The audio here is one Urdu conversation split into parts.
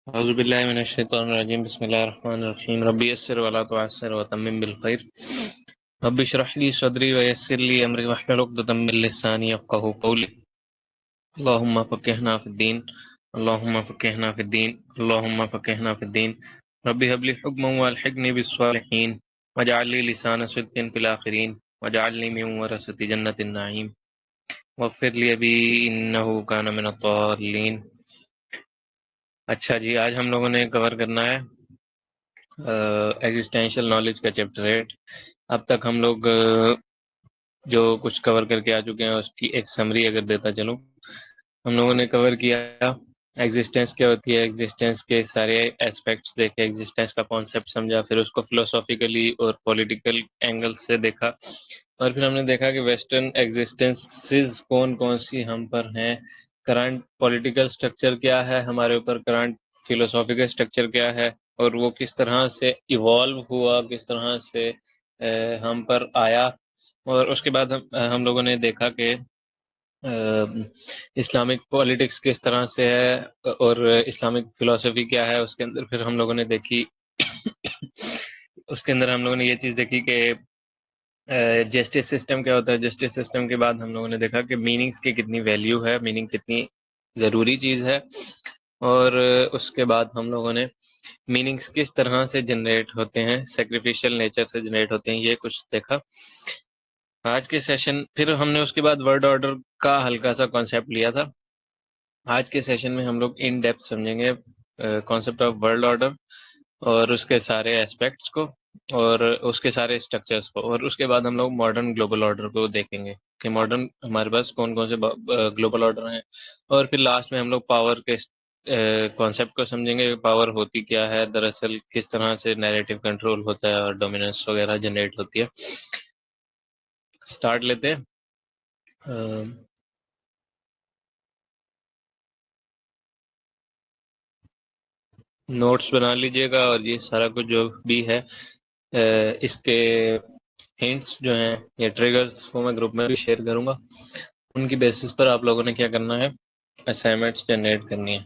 أعوذ بالله من الشيطان الرجيم بسم الله الرحمن الرحيم ربي يسر ولا تعسر وتمم بالخير رب اشرح لي صدري ويسر لي أمري واحلل عقدة من لساني يفقهوا قولي اللهم فقهنا في الدين اللهم فقهنا في الدين اللهم فقهنا في الدين ربي هب لي حكما والحقني بالصالحين واجعل لي لسان صدق في الآخرين واجعلني من ورثة جنة النعيم واغفر لي أبي إنه كان من الضالين۔ اچھا جی، آج ہم لوگوں نے کور کرنا ہے ایگزسٹینشیل نالج کا چیپٹر 8۔ اب تک ہم لوگ جو کچھ کور کر کے آ چکے ہیں اس کی ایک سمری اگر دیتا چلوں، ہم لوگوں نے کور کیا ایگزسٹینس کیا ہوتی ہے، ایگزسٹینس کے سارے ایسپیکٹس دیکھے، ایگزسٹینس کا کانسیپٹ سمجھا، پھر اس کو فلوسافیکلی اور پولیٹیکل اینگل سے دیکھا، اور پھر ہم نے دیکھا کہ ویسٹرن ایگزسٹینسز کون کون سی ہم پر ہیں، کرنٹ پولیٹیکل سٹرکچر کیا ہے ہمارے اوپر، کرنٹ فلوسافیکل سٹرکچر کیا ہے، اور وہ کس طرح سے ایوالو ہوا، کس طرح سے ہم پر آیا، اور اس کے بعد ہم لوگوں نے دیکھا کہ اسلامک پولیٹکس کس طرح سے ہے اور اسلامک فلسفی کیا ہے۔ اس کے اندر پھر ہم لوگوں نے دیکھی اس کے اندر ہم لوگوں نے یہ چیز دیکھی کہ جسٹس سسٹم کیا ہوتا ہے۔ جسٹس سسٹم کے بعد ہم لوگوں نے دیکھا کہ میننگز کی کتنی ویلیو ہے، میننگ کتنی ضروری چیز ہے، اور اس کے بعد ہم لوگوں نے میننگز کس طرح سے جنریٹ ہوتے ہیں، سیکریفیشل نیچر سے جنریٹ ہوتے ہیں، یہ کچھ دیکھا۔ آج کے سیشن پھر ہم نے اس کے بعد ورڈ آرڈر کا ہلکا سا کانسیپٹ لیا تھا۔ آج کے سیشن میں ہم لوگ ان ڈیپتھ سمجھیں گے کانسیپٹ آف ورلڈ آرڈر اور اس کے سارے ایسپیکٹس کو اور اس کے سارے اسٹرکچرس کو، اور اس کے بعد ہم لوگ ماڈرن گلوبل آرڈر کو دیکھیں گے کہ ماڈرن ہمارے پاس کون کون سے گلوبل آرڈر ہیں، اور پھر لاسٹ میں ہم لوگ پاور کے کانسیپٹ کو سمجھیں گے، پاور ہوتی کیا ہے دراصل، کس طرح سے نیریٹو کنٹرول ہوتا ہے اور ڈومیننس وغیرہ جنریٹ ہوتی ہے۔ سٹارٹ لیتے ہیں۔ نوٹس بنا لیجئے گا، اور یہ سارا کچھ جو بھی ہے اس کے ہنٹس جو ہیں یا ٹریگرز وہ میں گروپ میں بھی شیئر کروں گا، ان کی بیسس پر آپ لوگوں نے کیا کرنا ہے، اسائنمنٹس جنریٹ کرنی ہے۔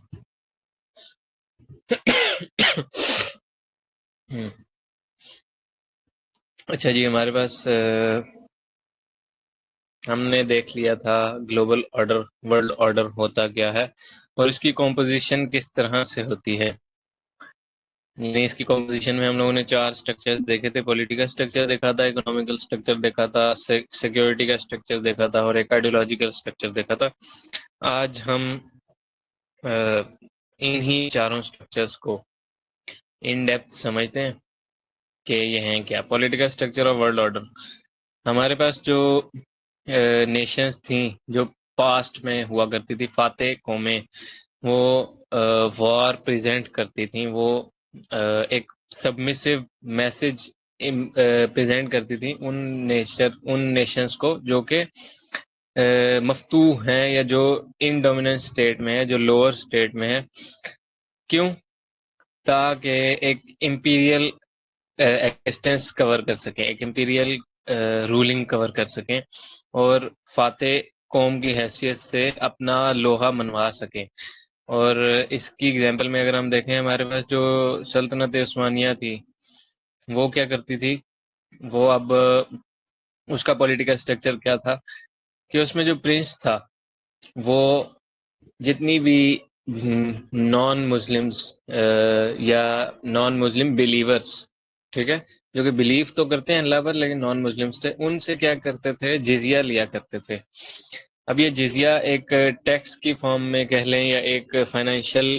اچھا جی، ہمارے پاس ہم نے دیکھ لیا تھا گلوبل آرڈر، ورلڈ آرڈر ہوتا کیا ہے اور اس کی کمپوزیشن کس طرح سے ہوتی ہے۔ یعنی اس کی کمپوزیشن میں ہم لوگوں نے 4 سٹرکچرز دیکھے تھے، پولیٹیکل سٹرکچر دیکھا تھا، اکنامیکل سٹرکچر دیکھا تھا، سیکیورٹی کا سٹرکچر دیکھا تھا، اور ایک آئیڈیولوجیکل سٹرکچر دیکھا تھا۔ آج ہم انہی چاروں سٹرکچرز کو ان ڈیپتھ سمجھتے ہیں کہ یہ ہیں کیا۔ پولیٹیکل سٹرکچر اور ورلڈ آرڈر، ہمارے پاس جو نیشنز تھیں جو پاسٹ میں ہوا کرتی تھی، فاتح قومیں، وہ وار پریزنٹ کرتی تھیں، وہ ایک سبمسو میسج پریزنٹ کرتی تھیں ان نیشنز کو جو کہ مفتوح ہیں یا جو ان ڈومیننٹ اسٹیٹ میں ہے، جو لوور اسٹیٹ میں ہے۔ کیوں؟ تاکہ ایک امپیریل ایگزسٹنس کور کر سکیں، ایک امپیریل رولنگ کور کر سکیں، اور فاتح قوم کی حیثیت سے اپنا لوہا منوا سکیں۔ اور اس کی ایگزامپل میں اگر ہم دیکھیں، ہمارے پاس جو سلطنت عثمانیہ تھی وہ کیا کرتی تھی، وہ اب اس کا پولیٹیکل سٹرکچر کیا تھا کہ اس میں جو پرنس تھا وہ جتنی بھی نان مسلمس یا نان مسلم بلیورس، ٹھیک ہے، جو کہ بلیو تو کرتے ہیں اللہ پر لیکن نان مسلمس تھے، ان سے کیا کرتے تھے، جزیہ لیا کرتے تھے۔ اب یہ جزیہ ایک ٹیکس کی فارم میں کہہ لیں یا ایک فائنینشیل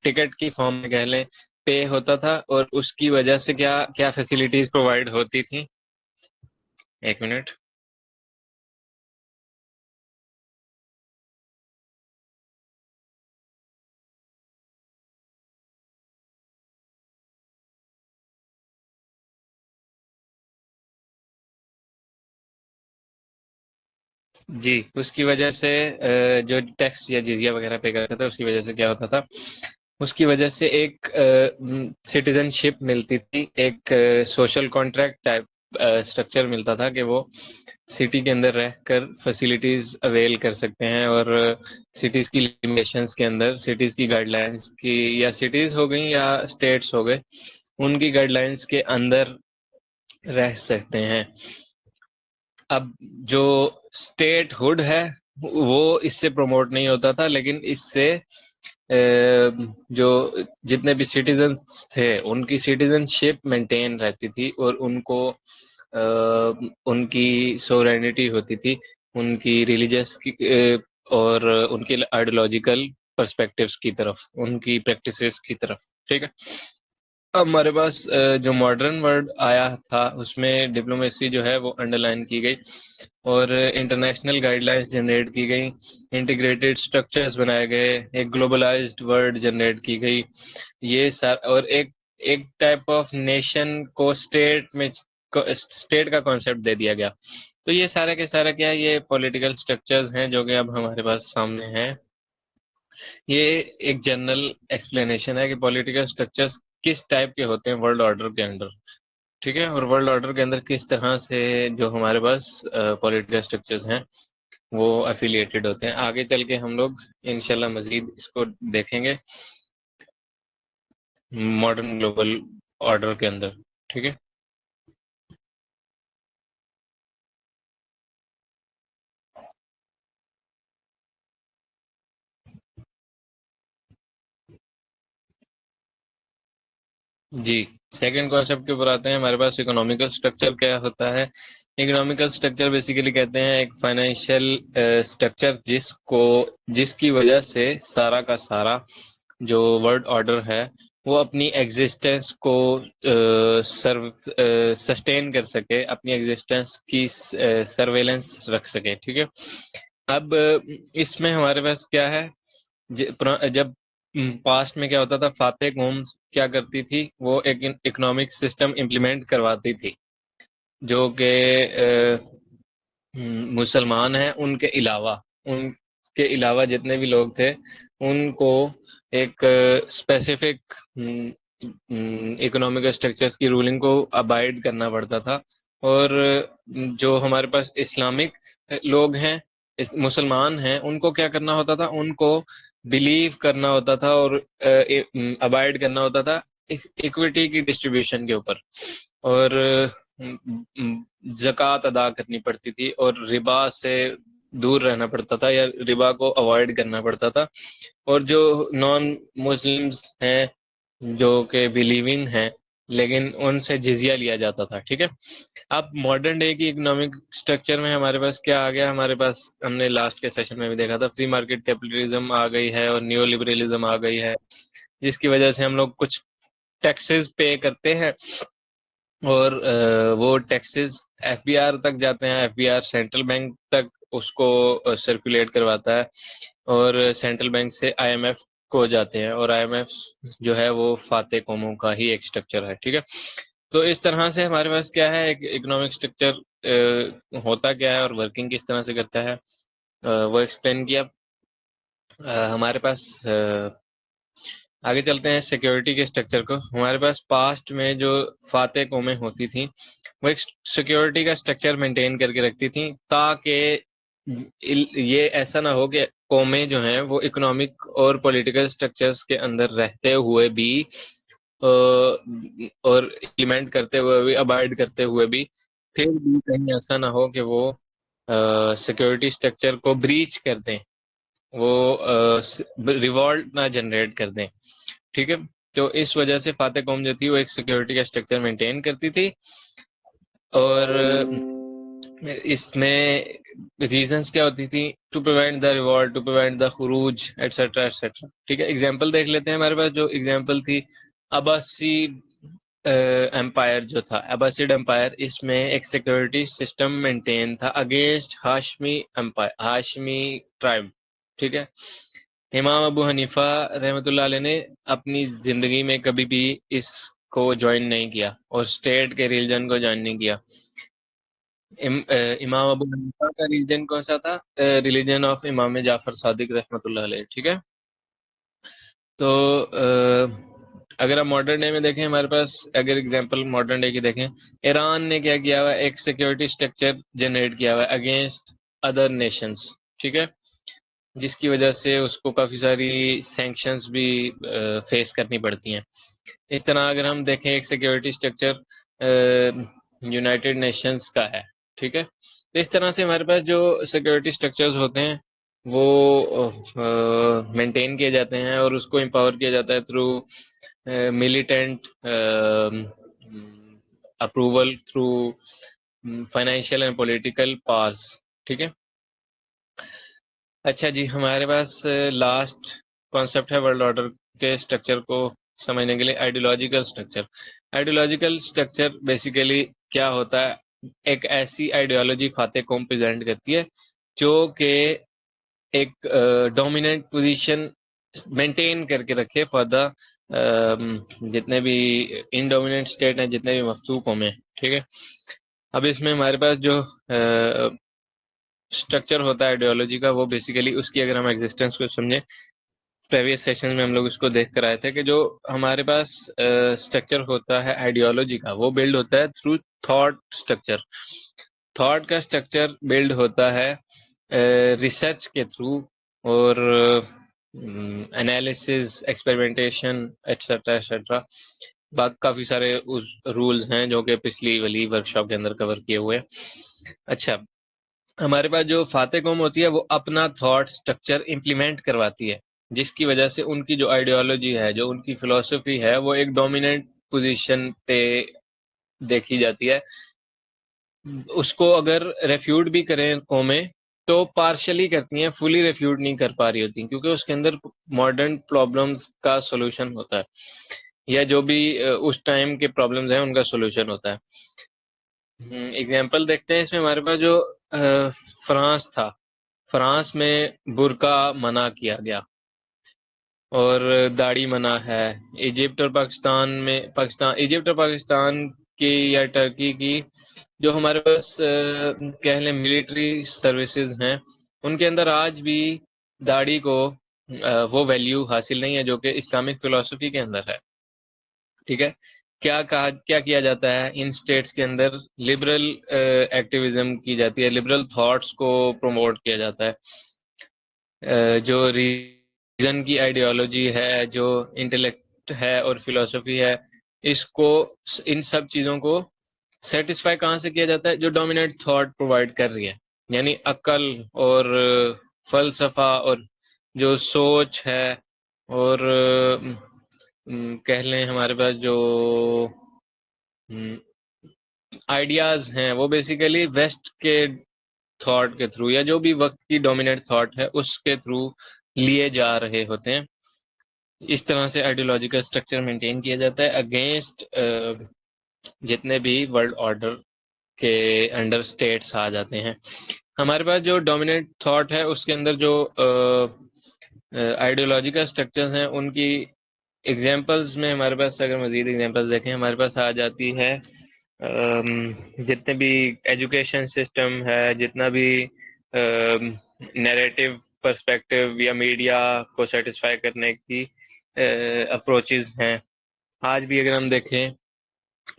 ٹکٹ کی فارم میں کہہ لیں، پے ہوتا تھا، اور اس کی وجہ سے کیا کیا فیسیلیٹیز پرووائڈ ہوتی تھیں۔ ایک منٹ، جی، اس کی وجہ سے جو ٹیکس یا جزیہ وغیرہ پے کرتا تھا، اس کی وجہ سے کیا ہوتا تھا، اس کی وجہ سے ایک سٹیزن شپ ملتی تھی، ایک سوشل کانٹریکٹ ٹائپ اسٹرکچر ملتا تھا کہ وہ سٹی کے اندر رہ کر فیسلٹیز اویل کر سکتے ہیں، اور سٹیز کی لمیٹیشنز کے اندر، سٹیز کی گائیڈ لائنز کی، یا سٹیز ہو گئیں یا اسٹیٹس ہو گئے، ان کی گائیڈ لائنز کے اندر رہ سکتے ہیں۔ اب جو اسٹیٹ ہوڈ ہے وہ اس سے پروموٹ نہیں ہوتا تھا، لیکن اس سے جو جتنے بھی سٹیزنز تھے ان کی سٹیزن شپ مینٹین رہتی تھی، اور ان کو ان کی سورینٹی ہوتی تھی، ان کی ریلیجس کی اور ان کی آئیڈیولوجیکل پرسپیکٹیوز کی طرف، ان کی پریکٹسز کی طرف، ٹھیک ہے۔ اب ہمارے پاس جو ماڈرن ورلڈ آیا تھا اس میں ڈپلومیسی جو ہے وہ انڈر لائن کی گئی، اور انٹرنیشنل گائیڈ لائنس جنریٹ کی گئی، انٹیگریٹڈ اسٹرکچرز بنائے گئے، ایک گلوبلائزڈ ورلڈ جنریٹ کی گئی، یہ اور ایک ٹائپ آف نیشن کو اسٹیٹ کا کانسیپٹ دے دیا گیا۔ تو یہ سارے کے سارے کیا ہے، یہ پولیٹیکل اسٹرکچرز ہیں جو کہ اب ہمارے پاس سامنے ہیں۔ یہ ایک جنرل ایکسپلینیشن ہے کہ پولیٹیکل اسٹرکچرز کس ٹائپ کے ہوتے ہیں ورلڈ آرڈر کے اندر، ٹھیک ہے، اور ورلڈ آرڈر کے اندر کس طرح سے جو ہمارے پاس پولیٹیکل اسٹرکچرز ہیں وہ افیلیٹڈ ہوتے ہیں۔ آگے چل کے ہم لوگ انشاءاللہ مزید اس کو دیکھیں گے ماڈرن گلوبل آرڈر کے اندر، ٹھیک ہے۔ جی، سیکنڈ کانسیپٹ کے اوپر آتے ہیں۔ ہمارے پاس اکنامیکل اسٹرکچر کیا ہوتا ہے؟ اکنامیکل اسٹرکچر بیسیکلی کہتے ہیں ایک فائنینشیل اسٹرکچر جس کی وجہ سے سارا کا سارا جو ورلڈ آرڈر ہے وہ اپنی ایگزسٹنس کو سسٹین کر سکے، اپنی ایگزسٹنس کی سرویلنس رکھ سکے، ٹھیک ہے۔ اب اس میں ہمارے پاس کیا ہے، جب پاسٹ میں کیا ہوتا تھا، فاتح قوم کیا کرتی تھی، وہ ایک اکنامک سسٹم امپلیمنٹ کرواتی تھی جو کہ مسلمان ہیں ان کے علاوہ جتنے بھی لوگ تھے ان کو ایک اسپیسیفک اکنامک اسٹرکچرز کی رولنگ کو ابائڈ کرنا پڑتا تھا، اور جو ہمارے پاس اسلامک لوگ ہیں، مسلمان ہیں، ان کو کیا کرنا ہوتا تھا، ان کو بلیو کرنا ہوتا تھا اور ابائڈ کرنا ہوتا تھا اس ایکویٹی کی ڈسٹریبیوشن کے اوپر، اور زکوٰۃ ادا کرنی پڑتی تھی، اور ربا سے دور رہنا پڑتا تھا یا ربا کو اوائڈ کرنا پڑتا تھا، اور جو نان مسلمز ہیں جو کہ بلیونگ ہیں لیکن ان سے جزیہ لیا جاتا تھا، ٹھیک ہے۔ اب ماڈرن ڈے کی اکنامک اسٹرکچر میں ہمارے پاس کیا آ گیا، ہمارے پاس ہم نے لاسٹ کے سیشن میں بھی دیکھا تھا، فری مارکیٹ کیپٹلزم آ گئی ہے اور نیو لبرلزم آ گئی ہے، جس کی وجہ سے ہم لوگ کچھ ٹیکسز پے کرتے ہیں، اور وہ ٹیکسز ایف بی آر تک جاتے ہیں، F B R central bank تک اس کو سرکولیٹ کرواتا ہے، اور سینٹرل بینک سے آئی ایم ایف کو جاتے ہیں، اور آئی ایم ایف جو ہے وہ فاتح قوموں کا ہی ایک اسٹرکچر ہے، ٹھیک ہے۔ تو اس طرح سے ہمارے پاس کیا ہے، ایک اکنامک اسٹرکچر ہوتا کیا ہے اور ورکنگ کس طرح سے کرتا ہے وہ ایکسپلین کیا۔ ہمارے پاس آگے چلتے ہیں سیکیورٹی کے اسٹرکچر کو۔ ہمارے پاس پاسٹ میں جو فاتح قومیں ہوتی تھیں وہ ایک سیکیورٹی کا اسٹرکچر مینٹین کر کے رکھتی تھیں، تاکہ یہ ایسا نہ ہو کہ قومیں جو ہیں وہ اکنامک اور پولیٹیکل اسٹرکچرز کے اندر رہتے ہوئے بھی اور امپلیمنٹ کرتے ہوئے بھی، ابائڈ کرتے ہوئے بھی، پھر بھی کہیں ایسا نہ ہو کہ وہ سیکیورٹی اسٹرکچر کو بریچ کر دیں، وہ ریوالٹ نہ جنریٹ کر دیں، ٹھیک ہے۔ تو اس وجہ سے فاتح قوم جو تھی وہ ایک سیکیورٹی کا اسٹرکچر مینٹین کرتی تھی، اور اس میں ریزنس کیا ہوتی تھی، to prevent the revolt, to prevent the خروج، ایٹسٹرا ایٹسٹرا، ٹھیک ہے۔ اگزامپل دیکھ لیتے ہیں۔ ہمارے پاس جو اگزامپل تھی عباسیڈ امپائر جو تھا، عباسیڈ امپائر، اس میں ایک سیکورٹی سسٹم مینٹین تھا against Hashmi empire, Hashmi tribe, ٹھیک ہے۔ امام ابو حنیفہ رحمۃ اللہ علیہ نے اپنی زندگی میں کبھی بھی اس کو جوائن نہیں کیا، اور اسٹیٹ کے ریلیجن کو جوائن نہیں کیا۔ امام ابو حنیفہ کا ریلیجن کون سا تھا؟ ریلیجن آف امام جعفر صادق رحمۃ اللہ علیہ، ٹھیک ہے۔ تو اگر آپ ماڈرن ڈے میں دیکھیں ہمارے پاس اگر اگزامپل ماڈرن ڈے کی دیکھیں، ایران نے کیا کیا ہوا ہے، ایک سیکیورٹی اسٹرکچر جنریٹ کیا ہوا ہے اگینسٹ ادر نیشنز، ٹھیک ہے، جس کی وجہ سے اس کو کافی ساری سینکشنز بھی فیس کرنی پڑتی ہیں۔ اس طرح اگر ہم دیکھیں ایک سیکیورٹی اسٹرکچر یونائٹڈ نیشنز کا ہے، ٹھیک ہے، تو اس طرح سے ہمارے پاس جو سیکیورٹی اسٹرکچرز ہوتے ہیں وہ مینٹین کیے جاتے ہیں اور اس کو امپاور کیا جاتا ہے through militant approval, through financial and political pass, ٹھیک ہے۔ اچھا جی، ہمارے پاس لاسٹ کانسیپٹ ہے ورلڈ آرڈر کے اسٹرکچر کو سمجھنے کے لیے ideological structure. Ideological structure basically کیا ہوتا ہے، ایک ایسی آئیڈیالوجی فاتح قوم پریزنٹ کرتی ہے جو کہ ایک ڈومیننٹ پوزیشن مینٹین کر کے رکھے فار دا جتنے بھی انڈومیننٹ اسٹیٹ ہیں، جتنے بھی مفتوح قومیں، ٹھیک ہے۔ اب اس میں ہمارے پاس جو اسٹرکچر ہوتا ہے آئیڈیالوجی کا، وہ بیسیکلی اس کی اگر ہم ایگزسٹنس کو سمجھیں، پریویس سیشن میں ہم لوگ اس کو دیکھ کر آئے تھے کہ جو ہمارے پاس اسٹرکچر ہوتا ہے آئیڈیالوجی کا، وہ بلڈ ہوتا ہے تھرو تھاٹ اسٹرکچر۔ تھاٹ کا اسٹرکچر بلڈ ہوتا ہے ریسرچ کے تھرو اور انالیسز، ایکسپیریمنٹیشن ایٹسٹرا ایٹسٹرا، باقی کافی سارے رولز ہیں جو کہ پچھلی والی ورکشاپ کے اندر کور کیے ہوئے۔ اچھا، ہمارے پاس جو فاتح قوم ہوتی ہے وہ اپنا تھاٹ اسٹرکچر امپلیمنٹ کرواتی ہے، جس کی وجہ سے ان کی جو آئیڈیالوجی ہے، جو ان کی فلسفی ہے، وہ ایک ڈومیننٹ پوزیشن پہ دیکھی جاتی ہے۔ اس کو اگر ریفیوٹ بھی کریں قومیں تو پارشلی کرتی ہیں، فلی ریفیوٹ نہیں کر پا رہی ہوتی، کیونکہ اس کے اندر ماڈرن پرابلمز کا سولوشن ہوتا ہے، یا جو بھی اس ٹائم کے پرابلمز ہیں ان کا سولوشن ہوتا ہے۔ ایگزامپل دیکھتے ہیں اس میں ہمارے پاس جو فرانس تھا، فرانس میں برقع منع کیا گیا اور داڑھی منع ہے۔ ایجپٹ اور ایجپٹ اور پاکستان کی یا ٹرکی کی جو ہمارے پاس کہہ لیں ملٹری سروسز ہیں، ان کے اندر آج بھی داڑھی کو وہ ویلیو حاصل نہیں ہے جو کہ اسلامک فلسفی کے اندر ہے، ٹھیک ہے۔ کیا کیا جاتا ہے ان سٹیٹس کے اندر، لبرل ایکٹیویزم کی جاتی ہے، لبرل تھاٹس کو پروموٹ کیا جاتا ہے۔ جو ریزن کی آئیڈیالوجی ہے، جو انٹلیکٹ ہے اور فلسفی ہے، اس کو، ان سب چیزوں کو سیٹسفائی کہاں سے کیا جاتا ہے؟ جو ڈومیننٹ تھاٹ پرووائڈ کر رہی ہے، یعنی عقل اور فلسفہ اور جو سوچ ہے اور کہہ لیں ہمارے پاس جو آئیڈیاز ہیں، وہ بیسیکلی ویسٹ کے تھاٹ کے تھرو یا جو بھی وقت کی ڈومیننٹ تھاٹ ہے اس کے تھرو لیے جا رہے ہوتے ہیں۔ اس طرح سے آئیڈیالوجی کا اسٹرکچر مینٹین کیا جاتا ہے اگینسٹ جتنے بھی ورلڈ آرڈر کے انڈر اسٹیٹس آ جاتے ہیں۔ ہمارے پاس جو ڈومیننٹ تھاٹ ہے اس کے اندر جو آئیڈیالوجی کا اسٹرکچرز ہیں، ان کی ایگزامپلز میں ہمارے پاس اگر مزید ایگزامپلز دیکھیں، ہمارے پاس آ جاتی ہے جتنے بھی ایجوکیشن سسٹم ہے، جتنا بھی نیریٹو پرسپیکٹو یا میڈیا کو سیٹسفائی کرنے کی اپروچز ہیں، آج بھی اگر ہم دیکھیں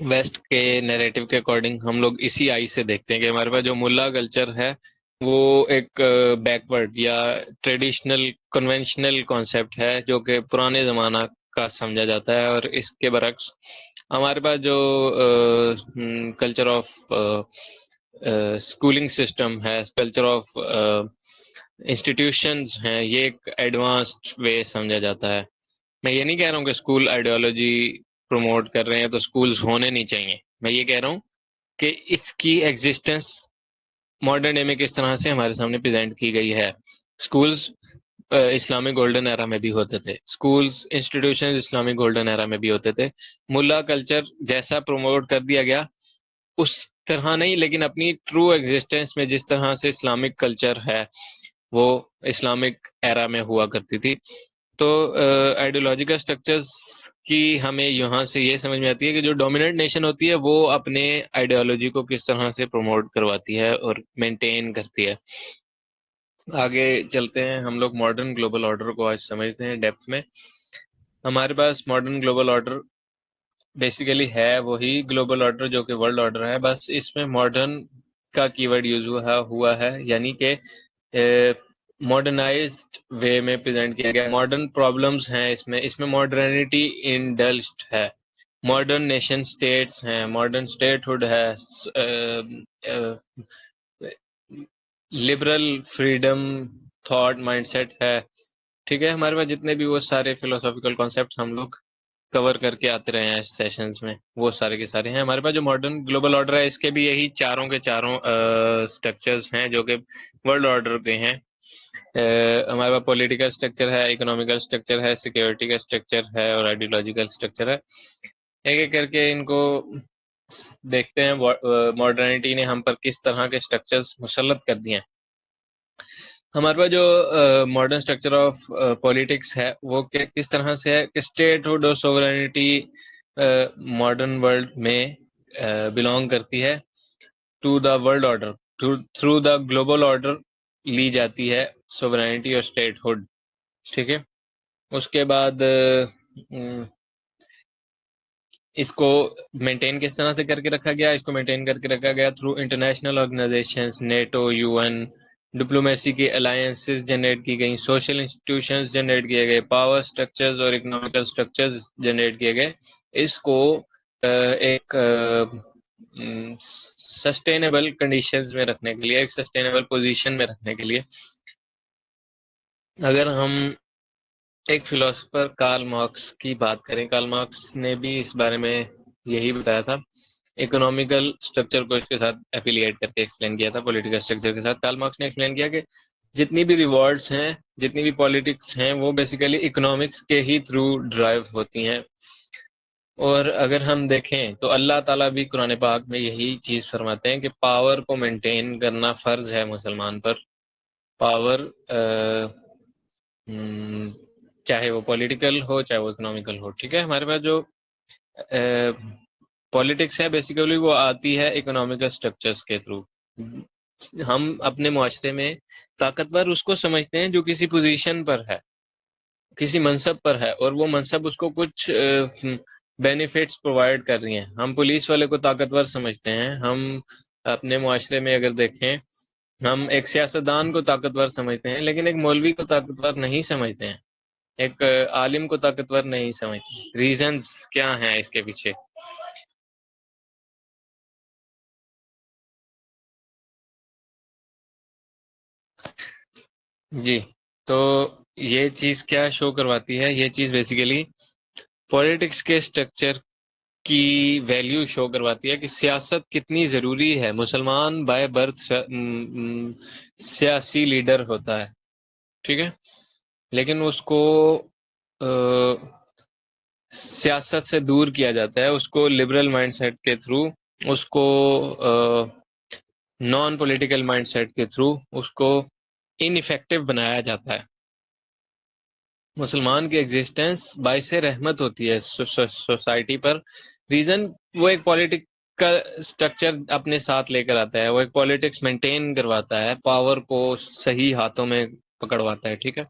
ویسٹ کے نیریٹو کے اکارڈنگ ہم لوگ اسی آئی سے دیکھتے ہیں کہ ہمارے پاس جو ملا کلچر ہے وہ ایک بیکورڈ یا ٹریڈیشنل کنونشنل کانسیپٹ ہے جو کہ پرانے زمانہ کا سمجھا جاتا ہے، اور اس کے برعکس ہمارے پاس جو کلچر آف اسکولنگ سسٹم ہے، کلچر آف انسٹیٹیوشنز ہیں، یہ ایک ایڈوانسڈ وے سمجھا جاتا ہے۔ میں یہ نہیں کہہ رہا ہوں کہ اسکول آئیڈیالوجی پروموٹ کر رہے ہیں تو اسکولز ہونے نہیں چاہیے، میں یہ کہہ رہا ہوں کہ اس کی ایگزسٹنس ماڈرن ڈے میں کس طرح سے ہمارے سامنے پریزنٹ کی گئی ہے۔ اسکولز اسلامک گولڈن ایرا میں بھی ہوتے تھے، اسکولز انسٹیٹیوشنز اسلامک گولڈن ایرا میں بھی ہوتے تھے، ملا کلچر جیسا پروموٹ کر دیا گیا اس طرح نہیں، لیکن اپنی ٹرو ایگزسٹنس میں جس طرح سے اسلامک کلچر ہے وہ اسلامک ایرا میں ہوا کرتی تھی۔ تو آئیڈیولوجیکل اسٹرکچرز کی ہمیں یہاں سے یہ سمجھ میں آتی ہے کہ جو ڈومیننٹ نیشن ہوتی ہے وہ اپنے آئیڈیالوجی کو کس طرح سے پروموٹ کرواتی ہے اور مینٹین کرتی ہے۔ آگے چلتے ہیں، ہم لوگ ماڈرن گلوبل آرڈر کو آج سمجھتے ہیں ڈیپتھ میں۔ ہمارے پاس ماڈرن گلوبل آرڈر بیسیکلی ہے وہی گلوبل آرڈر جو کہ ورلڈ آرڈر ہے، بس اس میں ماڈرن کا کی ورڈ یوز ہوا ہے، یعنی کہ ماڈرنائزڈ وے میں پریزنٹ کیا گیا. ماڈرن پرابلمز ہیں اس میں ماڈرنٹی انڈلسڈ ہے، ماڈرن نیشن اسٹیٹس ہیں، ماڈرن اسٹیٹ ہوڈ ہے، liberal freedom thought mindset ہے. ٹھیک ہے، ہمارے پاس جتنے بھی وہ سارے فلوسافیکل کانسیپٹ ہم لوگ کور کر کے آتے رہے ہیں سیشنز میں، وہ سارے کے سارے ہیں. ہمارے پاس جو ماڈرن گلوبل آرڈر ہے اس کے بھی یہی چاروں کے چاروں سٹرکچرز ہیں جو کہ ورلڈ آرڈر کے ہیں. ہمارے پاس پولیٹیکل اسٹرکچر ہے، اکنامیکل اسٹرکچر ہے، سیکیورٹی کا اسٹرکچر ہے اور آئیڈیولوجیکل اسٹرکچر ہے. ایک ایک کر کے ان کو دیکھتے ہیں ماڈرنٹی نے ہم پر کس طرح کے اسٹرکچرز مسلط کر دیے ہیں. ہمارے پاس جو ماڈرن اسٹرکچر آف پولیٹکس ہے وہ کس طرح سے ہے کہ اسٹیٹ ہوڈ اور سوورینٹی ماڈرن ورلڈ میں بلونگ کرتی ہے to the world order. Through the global order لی جاتی ہے سوورینٹی اور اسٹیٹ ہوڈ. ٹھیک ہے، اس کے بعد اس کو مینٹین کس طرح سے کر کے رکھا گیا؟ اس کو مینٹین کر کے رکھا گیا through international organisations, NATO, U N, diplomacy کی الائنسز جنریٹ کی گئیں، سوشل انسٹیٹیوشنز جنریٹ کیے گئے، پاور اسٹرکچرز اور اکنامیکل اسٹرکچرز جنریٹ کیے گئے. اس کو ایک سسٹینیبل کنڈیشنز میں رکھنے کے لیے، ایک سسٹینیبل پوزیشن میں رکھنے کے لیے. اگر ہم ایک فلاسفر کارل مارکس کی بات کریں، کارل مارکس نے بھی اس بارے میں یہی بتایا تھا، اکنامیکل اسٹرکچر کو اس کے ساتھ ایفیلیٹ کر کے ایکسپلین کیا تھا پولیٹیکل اسٹرکچر کے ساتھ. کارل مارکس نے ایکسپلین کیا کہ جتنی بھی ریوارڈس ہیں، جتنی بھی پالیٹکس ہیں، وہ بیسیکلی اکنامکس کے ہی تھرو ڈرائیو ہوتی ہیں. اور اگر ہم دیکھیں تو اللہ تعالیٰ بھی قرآن پاک میں یہی چیز فرماتے ہیں کہ پاور کو مینٹین کرنا فرض ہے مسلمان پر. پاور چاہے وہ پولیٹیکل ہو چاہے وہ اکنامیکل ہو. ٹھیک ہے، ہمارے پاس جو پولیٹکس ہے بیسیکلی وہ آتی ہے اکنامیکل اسٹرکچرز کے تھرو. ہم اپنے معاشرے میں طاقتور اس کو سمجھتے ہیں جو کسی پوزیشن پر ہے، کسی منصب پر ہے، اور وہ منصب اس کو کچھ بینیفٹس پرووائڈ کر رہی ہیں. ہم پولیس والے کو طاقتور سمجھتے ہیں. ہم اپنے معاشرے میں اگر دیکھیں، ہم ایک سیاستدان کو طاقتور سمجھتے ہیں لیکن ایک مولوی کو طاقتور نہیں سمجھتے ہیں، ایک عالم کو طاقتور نہیں سمجھتے. ریزنز کیا ہیں اس کے پیچھے؟ جی، تو یہ چیز کیا شو کرواتی ہے؟ یہ چیز بیسیکلی پولیٹکس کے اسٹرکچر کی ویلیو شو کرواتی ہے کہ سیاست کتنی ضروری ہے. مسلمان بائی برتھ سیاسی لیڈر ہوتا ہے، ٹھیک ہے، لیکن اس کو سیاست سے دور کیا جاتا ہے، اس کو لبرل مائنڈ سیٹ کے تھرو، اس کو نان پولیٹیکل مائنڈ سیٹ کے تھرو اس کو ان افیکٹو بنایا جاتا ہے. مسلمان کی ایگزسٹنس باعث رحمت ہوتی ہے سوسائٹی پر. ریزن وہ ایک پولیٹیکل اسٹرکچر اپنے ساتھ لے کر آتا ہے، وہ ایک پولیٹکس مینٹین کرواتا ہے، پاور کو صحیح ہاتھوں میں پکڑواتا ہے. ٹھیک ہے،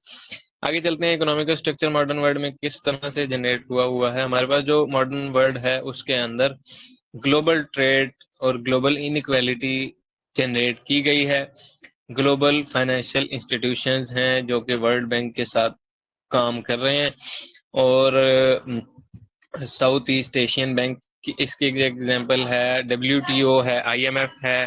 آگے چلتے ہیں. اکنامیکل اسٹرکچر ماڈرن ورلڈ میں کس طرح سے جنریٹ ہوا ہے؟ ہمارے پاس جو ماڈرن ورلڈ ہے اس کے اندر گلوبل ٹریڈ اور گلوبل انیکویلٹی جنریٹ کی گئی ہے. گلوبل فائنینشیل انسٹیٹیوشنز ہیں جو کہ ورلڈ بینک کے ساتھ کام کر رہے ہیں، اور ساؤتھ ایسٹ ایشین بینک کی اس کی ایگزامپل ہے، WTO ہے، IMF ہے.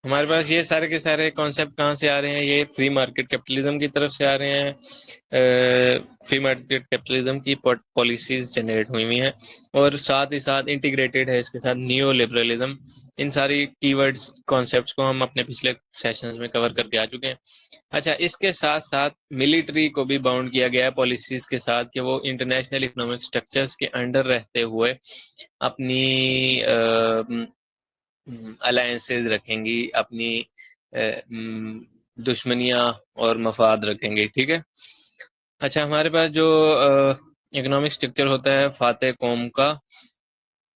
ہمارے پاس یہ سارے کے سارے کانسیپٹ کہاں سے آ رہے ہیں؟ یہ فری مارکیٹ کیپٹلزم کی طرف سے آ رہے ہیں. فری مارکیٹ کیپٹلزم کی پالیسیز جنریٹ ہوئی ہیں، اور ساتھ ہی ساتھ انٹیگریٹڈ ہے اس کے ساتھ نیو لبرلزم. ان ساری کی ورڈز کانسیپٹس کو ہم اپنے پچھلے سیشنز میں کور کر کے آ چکے ہیں. اچھا، اس کے ساتھ ساتھ ملٹری کو بھی باؤنڈ کیا گیا ہے پالیسیز کے ساتھ کہ وہ انٹرنیشنل اکنامک اسٹرکچرز کے انڈر رہتے ہوئے اپنی الائنسز رکھیں گی، اپنی دشمنیاں اور مفاد رکھیں گے. ٹھیک ہے، اچھا، ہمارے پاس جو اکنامک اسٹرکچر ہوتا ہے فاتح قوم کا،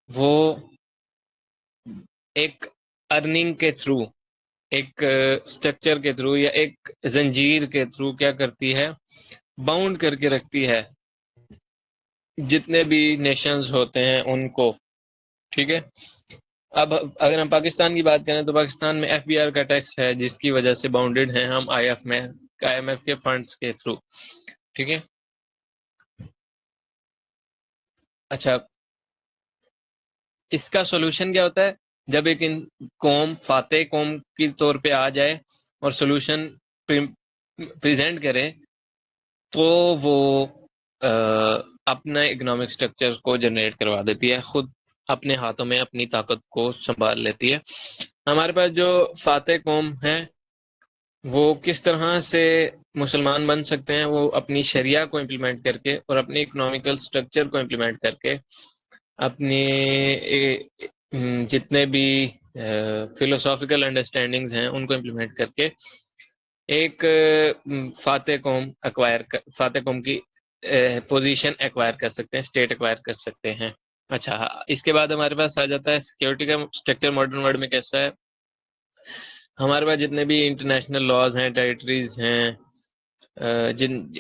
وہ ایک ارننگ کے تھرو، ایک اسٹرکچر کے تھرو یا ایک زنجیر کے تھرو کیا کرتی ہے، باؤنڈ کر کے رکھتی ہے جتنے بھی نیشنز ہوتے ہیں ان کو. ٹھیک ہے. اب اگر ہم پاکستان کی بات کریں تو پاکستان میں ایف بی آر کا ٹیکس ہے جس کی وجہ سے باؤنڈیڈ ہیں ہم آئی ایم ایف کے فنڈز کے تھرو. ٹھیک ہے. اچھا، اس کا سولوشن کیا ہوتا ہے؟ جب ایک قوم فاتح قوم کی طور پہ آ جائے اور سولوشن پریزنٹ کرے تو وہ اپنا اکنامک سٹرکچر کو جنریٹ کروا دیتی ہے، خود اپنے ہاتھوں میں اپنی طاقت کو سنبھال لیتی ہے. ہمارے پاس جو فاتح قوم ہے وہ کس طرح سے مسلمان بن سکتے ہیں؟ وہ اپنی شریعہ کو امپلیمنٹ کر کے اور اپنی اکنامیکل سٹرکچر کو امپلیمنٹ کر کے اپنی جتنے بھی فلوسافیکل انڈرسٹینڈنگز ہیں ان کو امپلیمنٹ کر کے ایک فاتح قوم کی پوزیشن ایکوائر کر سکتے ہیں، اسٹیٹ ایکوائر کر سکتے ہیں. اچھا، اس کے بعد ہمارے پاس آ جاتا ہے سیکیورٹی کا اسٹرکچر ماڈرن ورلڈ میں کیسا ہے. ہمارے پاس جتنے بھی انٹرنیشنل لاز ہیں، ٹیریٹریز ہیں،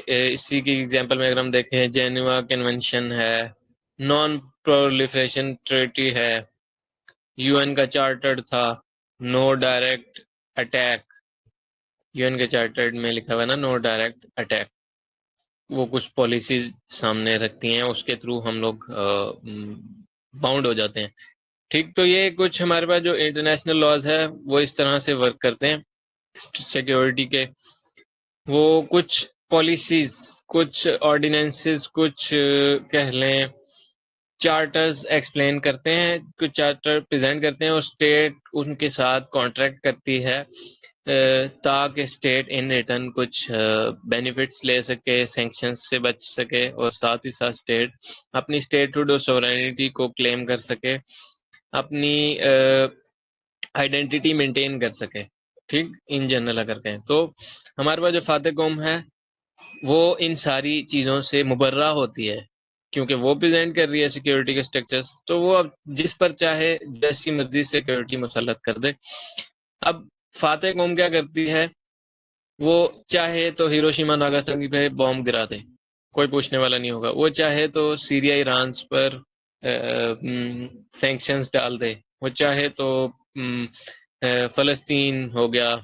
اسی کی ایگزامپل میں اگر ہم دیکھیں جینیوا کنونشن ہے، نان پرولیفریشن ٹریٹی ہے، یو این کا چارٹر تھا، no direct attack, U N کے چارٹر میں لکھا ہوا ہے نا نو ڈائریکٹ اٹیک. وہ کچھ پالیسیز سامنے رکھتی ہیں، اس کے تھرو ہم لوگ باؤنڈ ہو جاتے ہیں. ٹھیک، تو یہ کچھ ہمارے پاس جو انٹرنیشنل لاز ہے وہ اس طرح سے ورک کرتے ہیں سیکیورٹی کے. وہ کچھ پالیسیز، کچھ آرڈیننسز، کچھ کہہ لیں چارٹرز ایکسپلین کرتے ہیں، کچھ چارٹر پریزنٹ کرتے ہیں اور اسٹیٹ ان کے ساتھ کانٹریکٹ کرتی ہے تاکہ اسٹیٹ ان ریٹرن کچھ بینیفٹس لے سکے، سینکشنز سے بچ سکے، اور ساتھ ہی ساتھ اسٹیٹ اپنی اسٹیٹ ہوڈ اور سورینٹی کو کلیم کر سکے، اپنی آئیڈینٹی مینٹین کر سکے. ٹھیک، ان جنرل اگر کہیں تو ہمارے پاس جو فاتح قوم ہے وہ ان ساری چیزوں سے مبرہ ہوتی ہے کیونکہ وہ پریزنٹ کر رہی ہے سیکیورٹی کے سٹرکچرز، تو وہ اب جس پر چاہے جیسی مرضی سیکیورٹی مسلط کر دے. اب فاتح قوم کیا کرتی ہے؟ وہ چاہے تو ہیروشیما ناگاساکی پہ بام گرا دے، کوئی پوچھنے والا نہیں ہوگا. وہ چاہے تو سیریا ایران پر سینکشنز ڈال دے، وہ چاہے تو فلسطین ہو گیا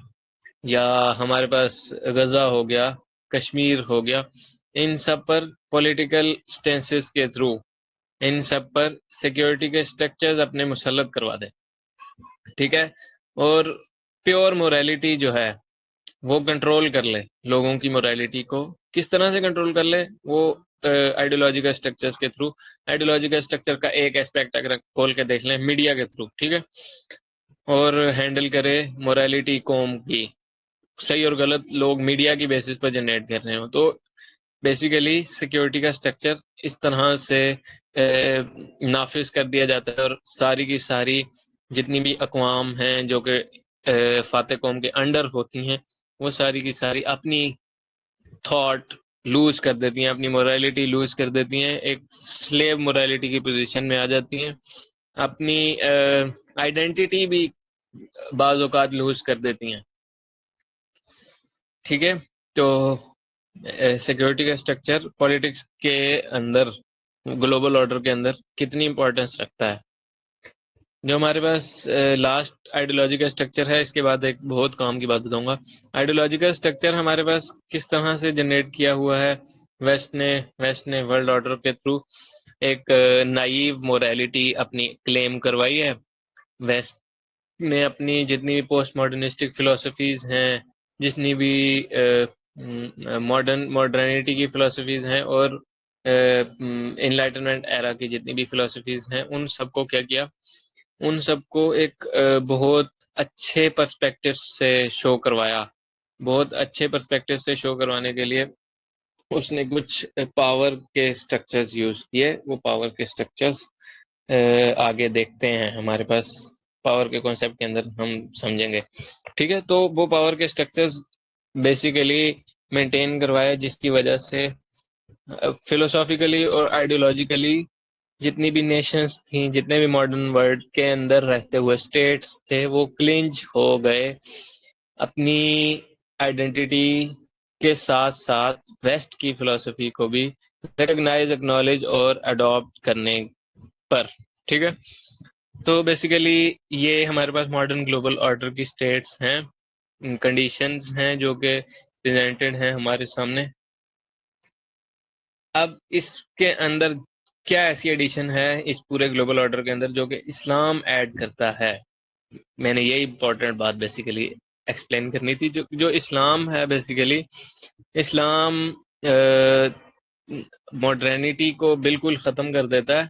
یا ہمارے پاس غزہ ہو گیا، کشمیر ہو گیا، ان سب پر پولیٹیکل سٹینسز کے through in sub per security کے سٹرکچرز اپنے مسلط کروا دے. ٹھیک ہے. اور پیور موریلٹی جو ہے وہ کنٹرول کر لے، لوگوں کی موریلٹی کو کس طرح سے کنٹرول کر لے؟ وہ آئیڈیولوجیکل سٹرکچرز کے تھرو. آئیڈیولوجیکل سٹرکچر کا ایک اسپیکٹ اگر کھول کے دیکھ لیں، میڈیا کے تھرو. ٹھیک ہے. اور ہینڈل کرے موریلٹی قوم کی، صحیح اور غلط لوگ میڈیا کی بیسس پر جنریٹ کر رہے ہوں. تو بیسیکلی سیکیورٹی کا سٹرکچر اس طرح سے نافذ کر دیا جاتا ہے، اور ساری کی ساری جتنی بھی اقوام ہیں جو کہ فاتح قوم کے انڈر ہوتی ہیں وہ ساری کی ساری اپنی تھاٹ لوز کر دیتی ہیں، اپنی موریلٹی لوز کر دیتی ہیں، ایک سلیو موریلٹی کی پوزیشن میں آ جاتی ہیں، اپنی آئیڈینٹی بھی بعض اوقات لوز کر دیتی ہیں. ٹھیک ہے. تو سیکیورٹی کا سٹرکچر پولیٹکس کے اندر، گلوبل آرڈر کے اندر کتنی امپورٹنس رکھتا ہے. جو ہمارے پاس لاسٹ آئیڈیولوجی کا سٹرکچر ہے، اس کے بعد ایک بہت کام کی بات بتاؤں گا. آئیڈیولوجی کا سٹرکچر ہمارے پاس کس طرح سے جنریٹ کیا ہوا ہے؟ ویسٹ نے ورلڈ آرڈر کے تھرو ایک نائیو موریلٹی اپنی کلیم کروائی ہے. ویسٹ نے اپنی جتنی بھی پوسٹ ماڈرنسٹک فلاسفیز ہیں، جتنی بھی ماڈرنٹی کی فلاسفیز ہیں، اور انلائٹنمنٹ ایرا کی جتنی بھی فلاسفیز ہیں، ان سب کو کیا کیا؟ ان سب کو ایک بہت اچھے پرسپیکٹو سے شو کروایا. بہت اچھے پرسپیکٹو سے شو کروانے کے لیے اس نے کچھ پاور کے سٹرکچرز یوز کیے. وہ پاور کے سٹرکچرز آگے دیکھتے ہیں، ہمارے پاس پاور کے کانسیپٹ کے اندر ہم سمجھیں گے. ٹھیک ہے. تو وہ پاور کے سٹرکچرز بیسیکلی مینٹین کروائے جس کی وجہ سے فلوسافیکلی اور آئیڈیولوجیکلی جتنی بھی نیشنز تھیں، جتنے بھی ماڈرن ورلڈ کے اندر رہتے ہوئے اسٹیٹس تھے، وہ کلنج ہو گئے اپنی آئیڈینٹی کے ساتھ ساتھ ویسٹ کی فلسفی کو بھی ریکگنائز، اکنالج اور اڈاپٹ کرنے پر. ٹھیک ہے، تو بیسیکلی یہ ہمارے پاس ماڈرن گلوبل آرڈر کی اسٹیٹس ہیں، کنڈیشنز ہیں جو کہ پریزنٹڈ ہیں ہمارے سامنے. اب اس کے اندر کیا ایسی ایڈیشن ہے اس پورے گلوبل آرڈر کے اندر جو کہ اسلام ایڈ کرتا ہے؟ میں نے یہی امپورٹنٹ بات بیسیکلی ایکسپلین کرنی تھی. جو اسلام ہے، بیسیکلی اسلام ماڈرنٹی کو بالکل ختم کر دیتا ہے،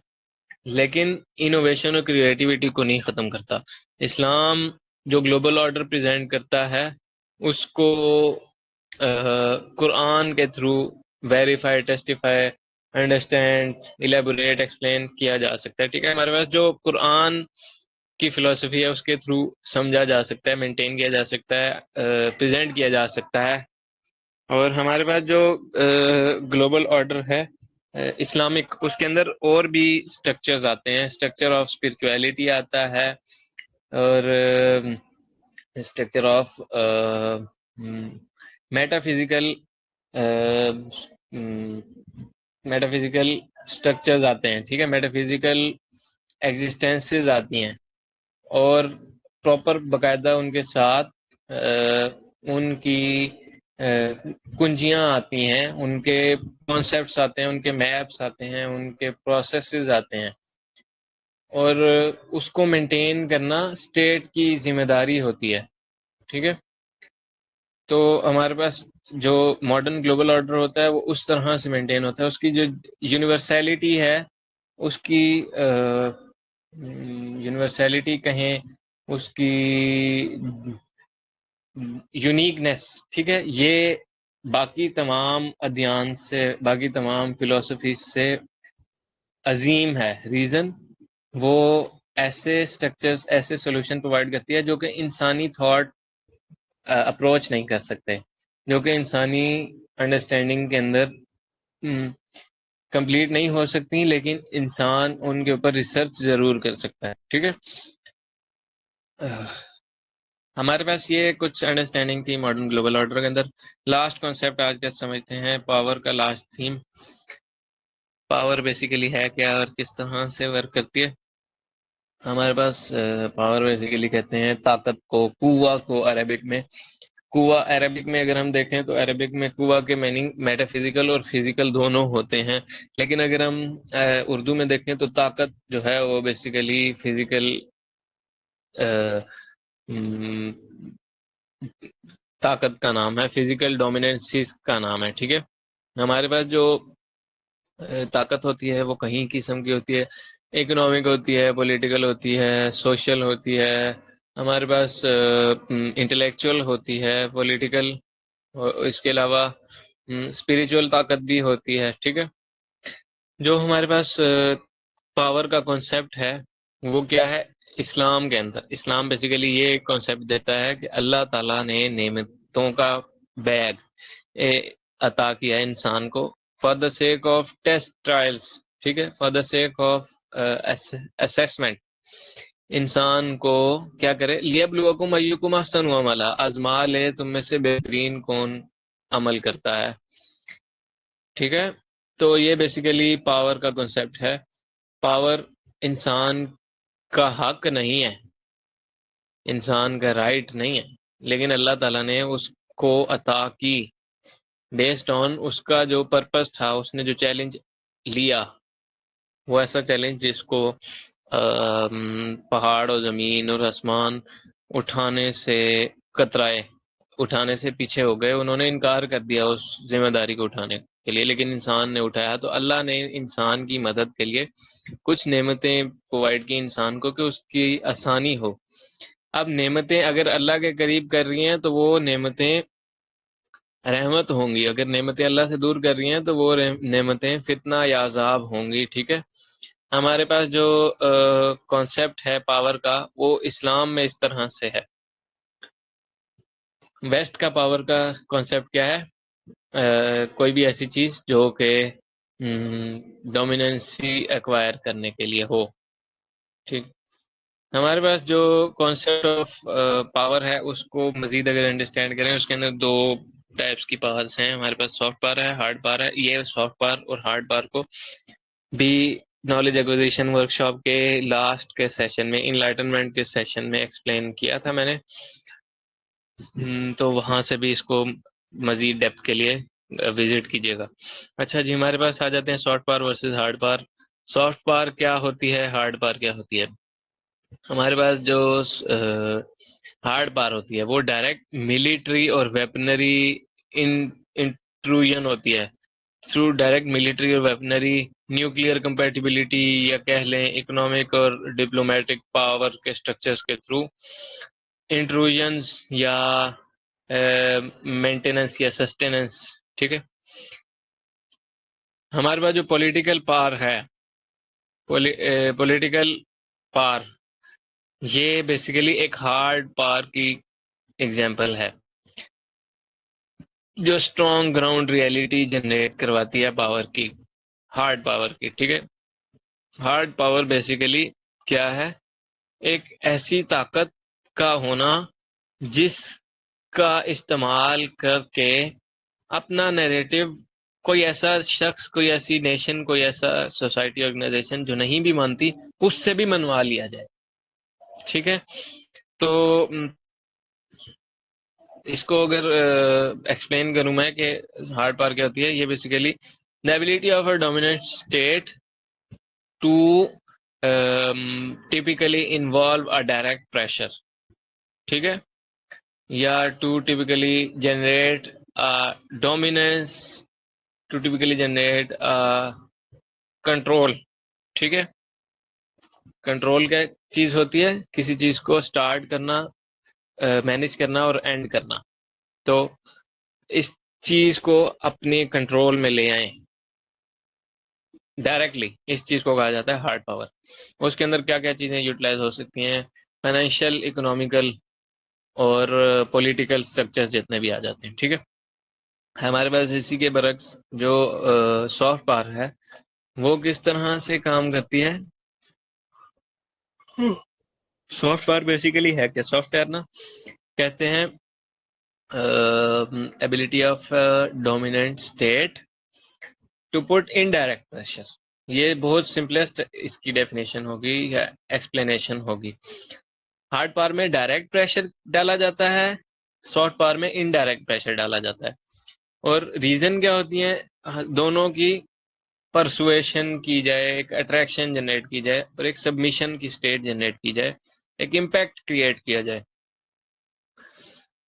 لیکن انوویشن اور کریٹیوٹی کو نہیں ختم کرتا. اسلام جو گلوبل آرڈر پریزنٹ کرتا ہے اس کو قرآن کے through verify, testify, understand, elaborate, explain کیا جا سکتا ہے. ٹھیک ہے، ہمارے پاس جو قرآن کی فلسفی ہے اس کے تھرو سمجھا جا سکتا ہے، مینٹین کیا جا سکتا ہے، پریزنٹ کیا جا سکتا ہے. اور ہمارے پاس جو گلوبل آرڈر ہے اسلامک، اس کے اندر اور بھی اسٹرکچرز آتے ہیں. اسٹرکچر آف اسپرچویلٹی آتا ہے، اور structure of meta physical structures آتے ہیں. ٹھیک ہے، میٹا فزیکل ایگزسٹینسز آتی ہیں، اور پراپر باقاعدہ ان کے ساتھ ان کی کنجیاں آتی ہیں، ان کے کانسیپٹس آتے ہیں، ان کے میپس آتے ہیں، ان کے پروسیسز آتے ہیں، اور اس کو مینٹین کرنا اسٹیٹ کی ذمہ داری ہوتی ہے. ٹھیک ہے، تو ہمارے پاس جو ماڈرن گلوبل آرڈر ہوتا ہے وہ اس طرح سے مینٹین ہوتا ہے. اس کی جو یونیورسیلٹی ہے، اس کی یونیورسیلٹی کہیں، اس کی یونیکنیس، ٹھیک ہے، یہ باقی تمام ادیان سے، باقی تمام فلسفیز سے عظیم ہے. ریزن وہ ایسے اسٹرکچرز، ایسے سولوشن پرووائڈ کرتی ہے جو کہ انسانی تھاٹ اپروچ نہیں کر سکتے، جو کہ انسانی انڈرسٹینڈنگ کے اندر کمپلیٹ نہیں ہو سکتی، لیکن انسان ان کے اوپر ریسرچ ضرور کر سکتا ہے. ٹھیک ہے، ہمارے پاس یہ کچھ انڈرسٹینڈنگ تھی ماڈرن گلوبل آرڈر کے اندر. لاسٹ کانسیپٹ آج کا سمجھتے ہیں، پاور کا لاسٹ تھیم. پاور بیسیکلی ہے کیا اور کس طرح سے ورک کرتی ہے؟ ہمارے پاس پاور بیسیکلی کہتے ہیں طاقت کو، قوہ کو. عربک میں قوہ، عربک میں اگر ہم دیکھیں تو عربک میں قوہ کے میننگ میٹا فزیکل اور فزیکل دونوں ہوتے ہیں، لیکن اگر ہم اردو میں دیکھیں تو طاقت جو ہے وہ بیسیکلی فزیکل طاقت کا نام ہے، فزیکل ڈومیننسز کا نام ہے. ٹھیک ہے، ہمارے پاس جو طاقت ہوتی ہے وہ کہیں قسم کی ہوتی ہے، اکنامک ہوتی ہے، پولیٹیکل ہوتی ہے، سوشل ہوتی ہے، ہمارے پاس انٹلیکچوئل ہوتی ہے، پولیٹیکل، اس کے علاوہ اسپریچول طاقت بھی ہوتی ہے. ٹھیک ہے، جو ہمارے پاس پاور کا کانسیپٹ ہے وہ کیا ہے؟ اسلام کے اندر اسلام بیسیکلی یہ کانسیپٹ دیتا ہے کہ اللہ تعالیٰ نے نعمتوں کا بیگ عطا کیا انسان کو for the sake of test trials. ٹھیک ہے، for the sake of assessment. انسان کو کیا کرے؟ لیبلوکم ایکم احسن عملا، آزما لے تم میں سے بہترین کون عمل کرتا ہے. ٹھیک ہے، تو یہ بیسیکلی پاور کا کنسیپٹ ہے. پاور انسان کا حق نہیں ہے، انسان کا رائٹ نہیں ہے، لیکن اللہ تعالیٰ نے اس کو عطا کی بیسڈ آن اس کا جو پرپس تھا. اس نے جو چیلنج لیا وہ ایسا چیلنج جس کو پہاڑ اور زمین اور آسمان اٹھانے سے کترائے، اٹھانے سے پیچھے ہو گئے، انہوں نے انکار کر دیا اس ذمہ داری کو اٹھانے کے لیے، لیکن انسان نے اٹھایا. تو اللہ نے انسان کی مدد کے لیے کچھ نعمتیں پرووائڈ کی انسان کو کہ اس کی آسانی ہو. اب نعمتیں اگر اللہ کے قریب کر رہی ہیں تو وہ نعمتیں رحمت ہوں گی، اگر نعمتیں اللہ سے دور کر رہی ہیں تو وہ نعمتیں فتنہ یا عذاب ہوں گی. ٹھیک ہے، ہمارے پاس جو کانسیپٹ ہے پاور کا وہ اسلام میں اس طرح سے ہے. ویسٹ کا پاور کا کانسیپٹ کیا ہے؟ کوئی بھی ایسی چیز جو کہ ڈومیننسی ایکوائر کرنے کے لیے ہو. ٹھیک. ہمارے پاس جو کانسیپٹ آف پاور ہے اس کو مزید اگر انڈرسٹینڈ کریں، اس کے اندر دو ٹائپس کی پاورز ہیں. ہمارے پاس سافٹ پاور ہے، ہارڈ پاور ہے. یہ سافٹ پاور اور ہارڈ پاور کو بھی نالج ایکوزیشن ورک شاپ کے لاسٹ کے سیشن میں، انلائٹنمنٹ کے سیشن میں ایکسپلین کیا تھا میں نے. تو وہاں سے بھی اس کو مزید ڈیپتھ کے لیے وزٹ کیجیے گا. اچھا جی، ہمارے پاس آ جاتے ہیں soft power versus hard power. Soft power کیا ہوتی ہے، ہارڈ پاور کیا ہوتی ہے؟ ہمارے پاس جو ہارڈ پاور ہوتی ہے وہ ڈائریکٹ ملٹری اور ویپنری انٹروژن ہوتی ہے. تھرو ڈائریکٹ ملٹری اور ویپنری نیوکلیئر کمپیٹیبلٹی، یا کہہ لیں اکنامک اور ڈپلومیٹک پاور کے اسٹرکچرز کے تھرو انٹروژنز یا مینٹیننس یا سسٹیننس. ٹھیک ہے. ہمارے پاس جو پولیٹیکل پاور ہے، پولیٹیکل پاور یہ بیسیکلی ایک ہارڈ پاور کی ایگزامپل ہے جو اسٹرانگ گراؤنڈ ریئلٹی جنریٹ کرواتی ہے پاور کی، ہارڈ پاور کی. ٹھیک ہے. ہارڈ پاور بیسیکلی کیا ہے؟ ایک ایسی طاقت کا ہونا جس کا استعمال کر کے اپنا نیریٹو کوئی ایسا شخص، کوئی ایسی نیشن، کوئی ایسا سوسائٹی آرگنائزیشن جو نہیں بھی مانتی، اس سے بھی منوا لیا جائے. ٹھیک ہے. تو اس کو اگر ایکسپلین کروں میں کہ ہارڈ پاور کیا ہوتی ہے، یہ basically the ability of a dominant state to typically involve a direct pressure. ٹھیک ہے. یا to typically generate a dominance, to typically generate a control. ٹھیک ہے. کنٹرول کیا چیز ہوتی ہے؟ کسی چیز کو سٹارٹ کرنا، مینیج کرنا اور اینڈ کرنا. تو اس چیز کو اپنے کنٹرول میں لے آئیں ڈائریکٹلی، اس چیز کو کہا جاتا ہے ہارڈ پاور. اس کے اندر کیا کیا چیزیں یوٹیلائز ہو سکتی ہیں؟ فائنینشیل، اکنامیکل اور پولیٹیکل سٹرکچرز جتنے بھی آ جاتے ہیں. ٹھیک ہے. ہمارے پاس اسی کے برعکس جو سافٹ پاور ہے وہ کس طرح سے کام کرتی ہے؟ سافٹ پاور بیسیکلی ہے کہ سافٹ ویئر نا کہتے ہیں ability of dominant state to put indirect pressure. یہ بہت سمپلیسٹ اس کی ڈیفینیشن ہوگی یا ایکسپلینیشن ہوگی. ہارڈ پاور میں ڈائریکٹ پریشر ڈالا جاتا ہے، سافٹ پاور میں انڈائریکٹ پریشر ڈالا جاتا ہے. اور ریزن کیا ہوتی ہیں دونوں کی؟ پرسویشن کی جائے، ایک اٹریکشن جنریٹ کی جائے اور ایک سبمیشن کی اسٹیٹ جنریٹ کی جائے، ایک امپیکٹ کریٹ کیا جائے.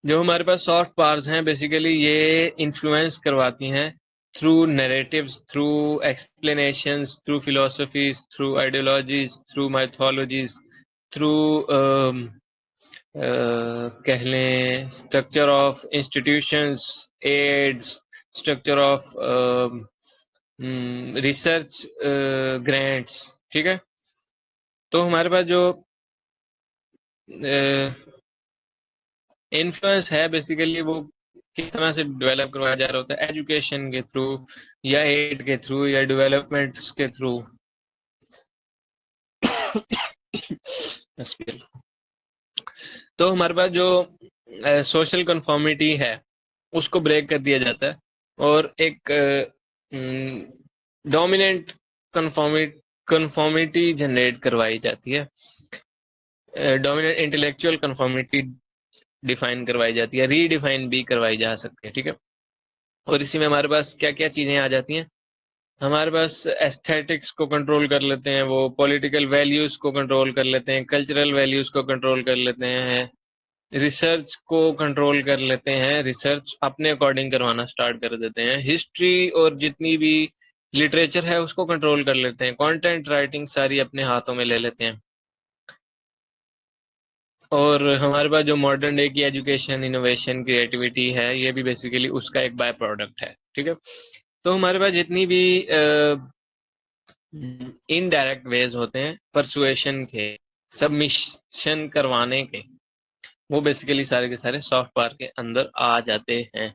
جو ہمارے پاس سافٹ پاورز ہیں بیسیکلی یہ انفلوئنس کرواتی ہیں through narratives, through explanations, through philosophies, through ideologies, through mythologies, through کہہ لیں structure of institutions, aids, structure of research grants. ٹھیک ہے. تو ہمارے پاس جو انفلوئنس ہے بیسیکلی وہ کس طرح سے ڈیولپ کروایا جا رہا ہوتا ہے؟ ایجوکیشن کے تھرو یا ایڈ کے تھرو یا ڈیولپمنٹس کے تھرو. تو ہمارے پاس جو سوشل کنفارمیٹی ہے اس کو بریک کر دیا جاتا ہے اور ایک ڈومیننٹ کنفارمیٹی جنریٹ کروائی جاتی ہے. ڈومیننٹ انٹلیکچوئل کنفارمیٹی ڈیفائن کروائی جاتی ہے، ری ڈیفائن بھی کروائی جا سکتی ہے. ٹھیک ہے. اور اسی میں ہمارے پاس کیا کیا چیزیں آ جاتی ہیں؟ ہمارے پاس ایستھیٹکس کو کنٹرول کر لیتے ہیں، وہ پولیٹیکل ویلیوز کو کنٹرول کر لیتے ہیں، کلچرل ویلیوز کو کنٹرول کر لیتے ہیں، ریسرچ کو کنٹرول کر لیتے ہیں، ریسرچ اپنے اکارڈنگ کروانا سٹارٹ کر دیتے ہیں، ہسٹری اور جتنی بھی لٹریچر ہے اس کو کنٹرول کر لیتے ہیں، کانٹینٹ رائٹنگ ساری اپنے ہاتھوں میں لے لیتے ہیں. اور ہمارے پاس جو ماڈرن ڈے کی ایجوکیشن، انوویشن، کریٹیوٹی ہے یہ بھی بیسیکلی اس کا ایک بائی پروڈکٹ ہے. ٹھیک ہے. تو ہمارے پاس جتنی بھی انڈائریکٹ ویز ہوتے ہیں پرسویشن کے، سبمیشن کروانے کے، وہ بیسیکلی سارے کے سارے سافٹ پاور کے اندر آ جاتے ہیں.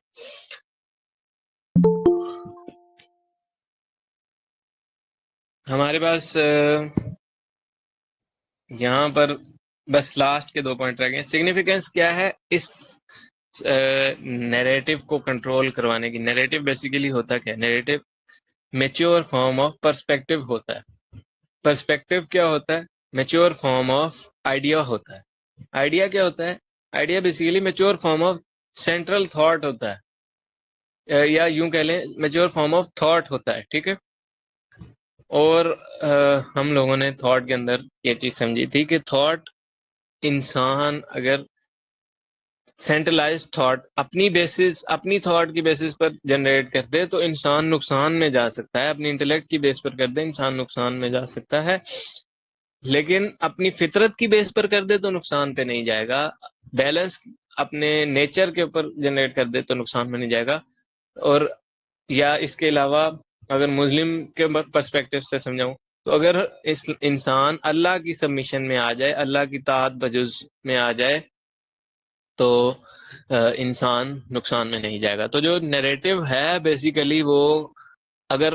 ہمارے پاس یہاں پر بس لاسٹ کے 2 پوائنٹ رہ گئے. سگنیفیکینس کیا ہے اس نیریٹو کو کنٹرول کروانے کی؟ نیریٹو بیسیکلی ہوتا کیا ہے؟ Narrative mature form of perspective ہوتا ہے. پرسپیکٹو کیا ہوتا ہے؟ میچور فارم آف آئیڈیا ہوتا ہے. آئیڈیا کیا ہوتا ہے؟ Idea basically mature form of central thought ہوتا ہے، یا یوں کہہ لیں میچور فارم آف تھاٹ ہوتا ہے. ٹھیک ہے. اور ہم لوگوں نے تھاٹ کے اندر یہ چیز سمجھی تھی کہ تھاٹ انسان اگر سینٹرلائز تھاٹ اپنی تھاٹ کی بیسس پر جنریٹ کر دے تو انسان نقصان میں جا سکتا ہے. اپنی انٹلیکٹ کی بیس پر کر دے انسان نقصان میں جا سکتا ہے، لیکن اپنی فطرت کی بیس پر کر دے تو نقصان پہ نہیں جائے گا. بیلنس اپنے نیچر کے اوپر جنریٹ کر دے تو نقصان میں نہیں جائے گا. اور یا اس کے علاوہ اگر مسلم کے پرسپیکٹو سے سمجھاؤں تو اگر اس انسان اللہ کی سبمیشن میں آ جائے، اللہ کی طاعت بجز میں آ جائے تو انسان نقصان میں نہیں جائے گا. تو جو نیریٹو ہے بیسیکلی وہ اگر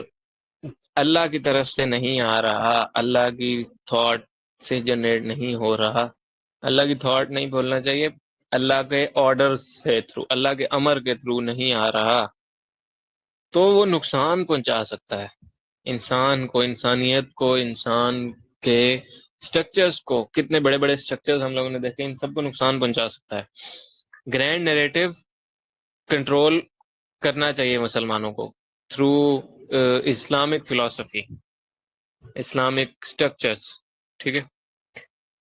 اللہ کی طرف سے نہیں آ رہا، اللہ کی تھاٹ سے جنریٹ نہیں ہو رہا، اللہ کی تھاٹ نہیں بولنا چاہیے، اللہ کے آرڈر سے تھرو، اللہ کے امر کے تھرو نہیں آ رہا تو وہ نقصان پہنچا سکتا ہے انسان کو، انسانیت کو، انسان کے سٹرکچرز کو. کتنے بڑے بڑے سٹرکچرز ہم لوگوں نے دیکھے، ان سب کو نقصان پہنچا سکتا ہے. گرینڈ نیریٹو کنٹرول کرنا چاہیے مسلمانوں کو through Islamic philosophy, Islamic structures. ٹھیک ہے.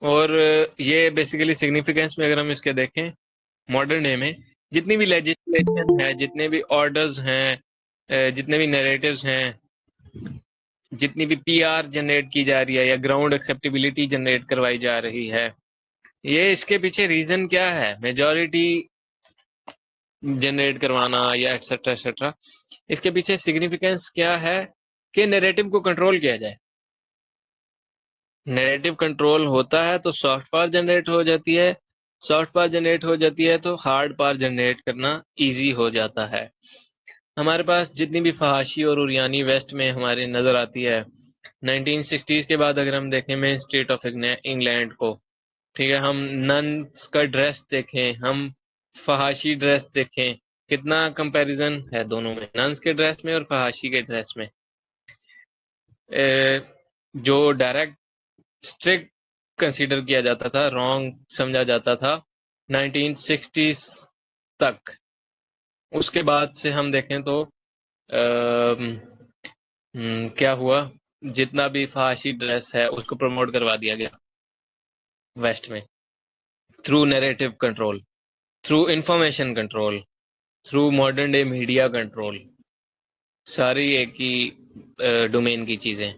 اور یہ بیسیکلی سگنیفیکینس میں اگر ہم اس کے دیکھیں ماڈرن ڈے میں جتنی بھی لیجسلیشن ہے، جتنے بھی آرڈرز ہیں، جتنے بھی نیریٹوز ہیں، جتنی بھی پی آر جنریٹ کی جا رہی ہے یا گراؤنڈ ایکسیپٹیبلٹی جنریٹ کروائی جا رہی ہے، یہ اس کے پیچھے ریزن کیا ہے؟ میجورٹی جنریٹ کروانا یا ایٹسٹرا ایٹسٹرا. اس کے پیچھے سگنیفیکینس کیا ہے کہ نیریٹو کو کنٹرول کیا جائے. نیریٹو کنٹرول ہوتا ہے تو سافٹ پاور جنریٹ ہو جاتی ہے، سافٹ پاور جنریٹ ہو جاتی ہے تو ہارڈ پاور جنریٹ کرنا ایزی ہو جاتا ہے. ہمارے پاس جتنی بھی فحاشی اور اریانی ویسٹ میں ہمارے نظر آتی ہے 1960s کے بعد اگر ہم دیکھیں مین اسٹریٹ آف انگلینڈ کو، ٹھیک ہے، ہم ننس کا ڈریس دیکھیں، ہم فحاشی ڈریس دیکھیں، کتنا کمپیریزن ہے دونوں میں، ننس کے ڈریس میں اور فحاشی کے ڈریس میں. جو ڈائریکٹ اسٹرکٹ کنسیڈر کیا جاتا تھا، رانگ سمجھا جاتا تھا 1960s تک. اس کے بعد سے ہم دیکھیں تو کیا ہوا، جتنا بھی فحاشی ڈریس ہے اس کو پروموٹ کروا دیا گیا ویسٹ میں through narrative control, through information control, through modern day media control, ساری ایک ہی ڈومین کی چیزیں.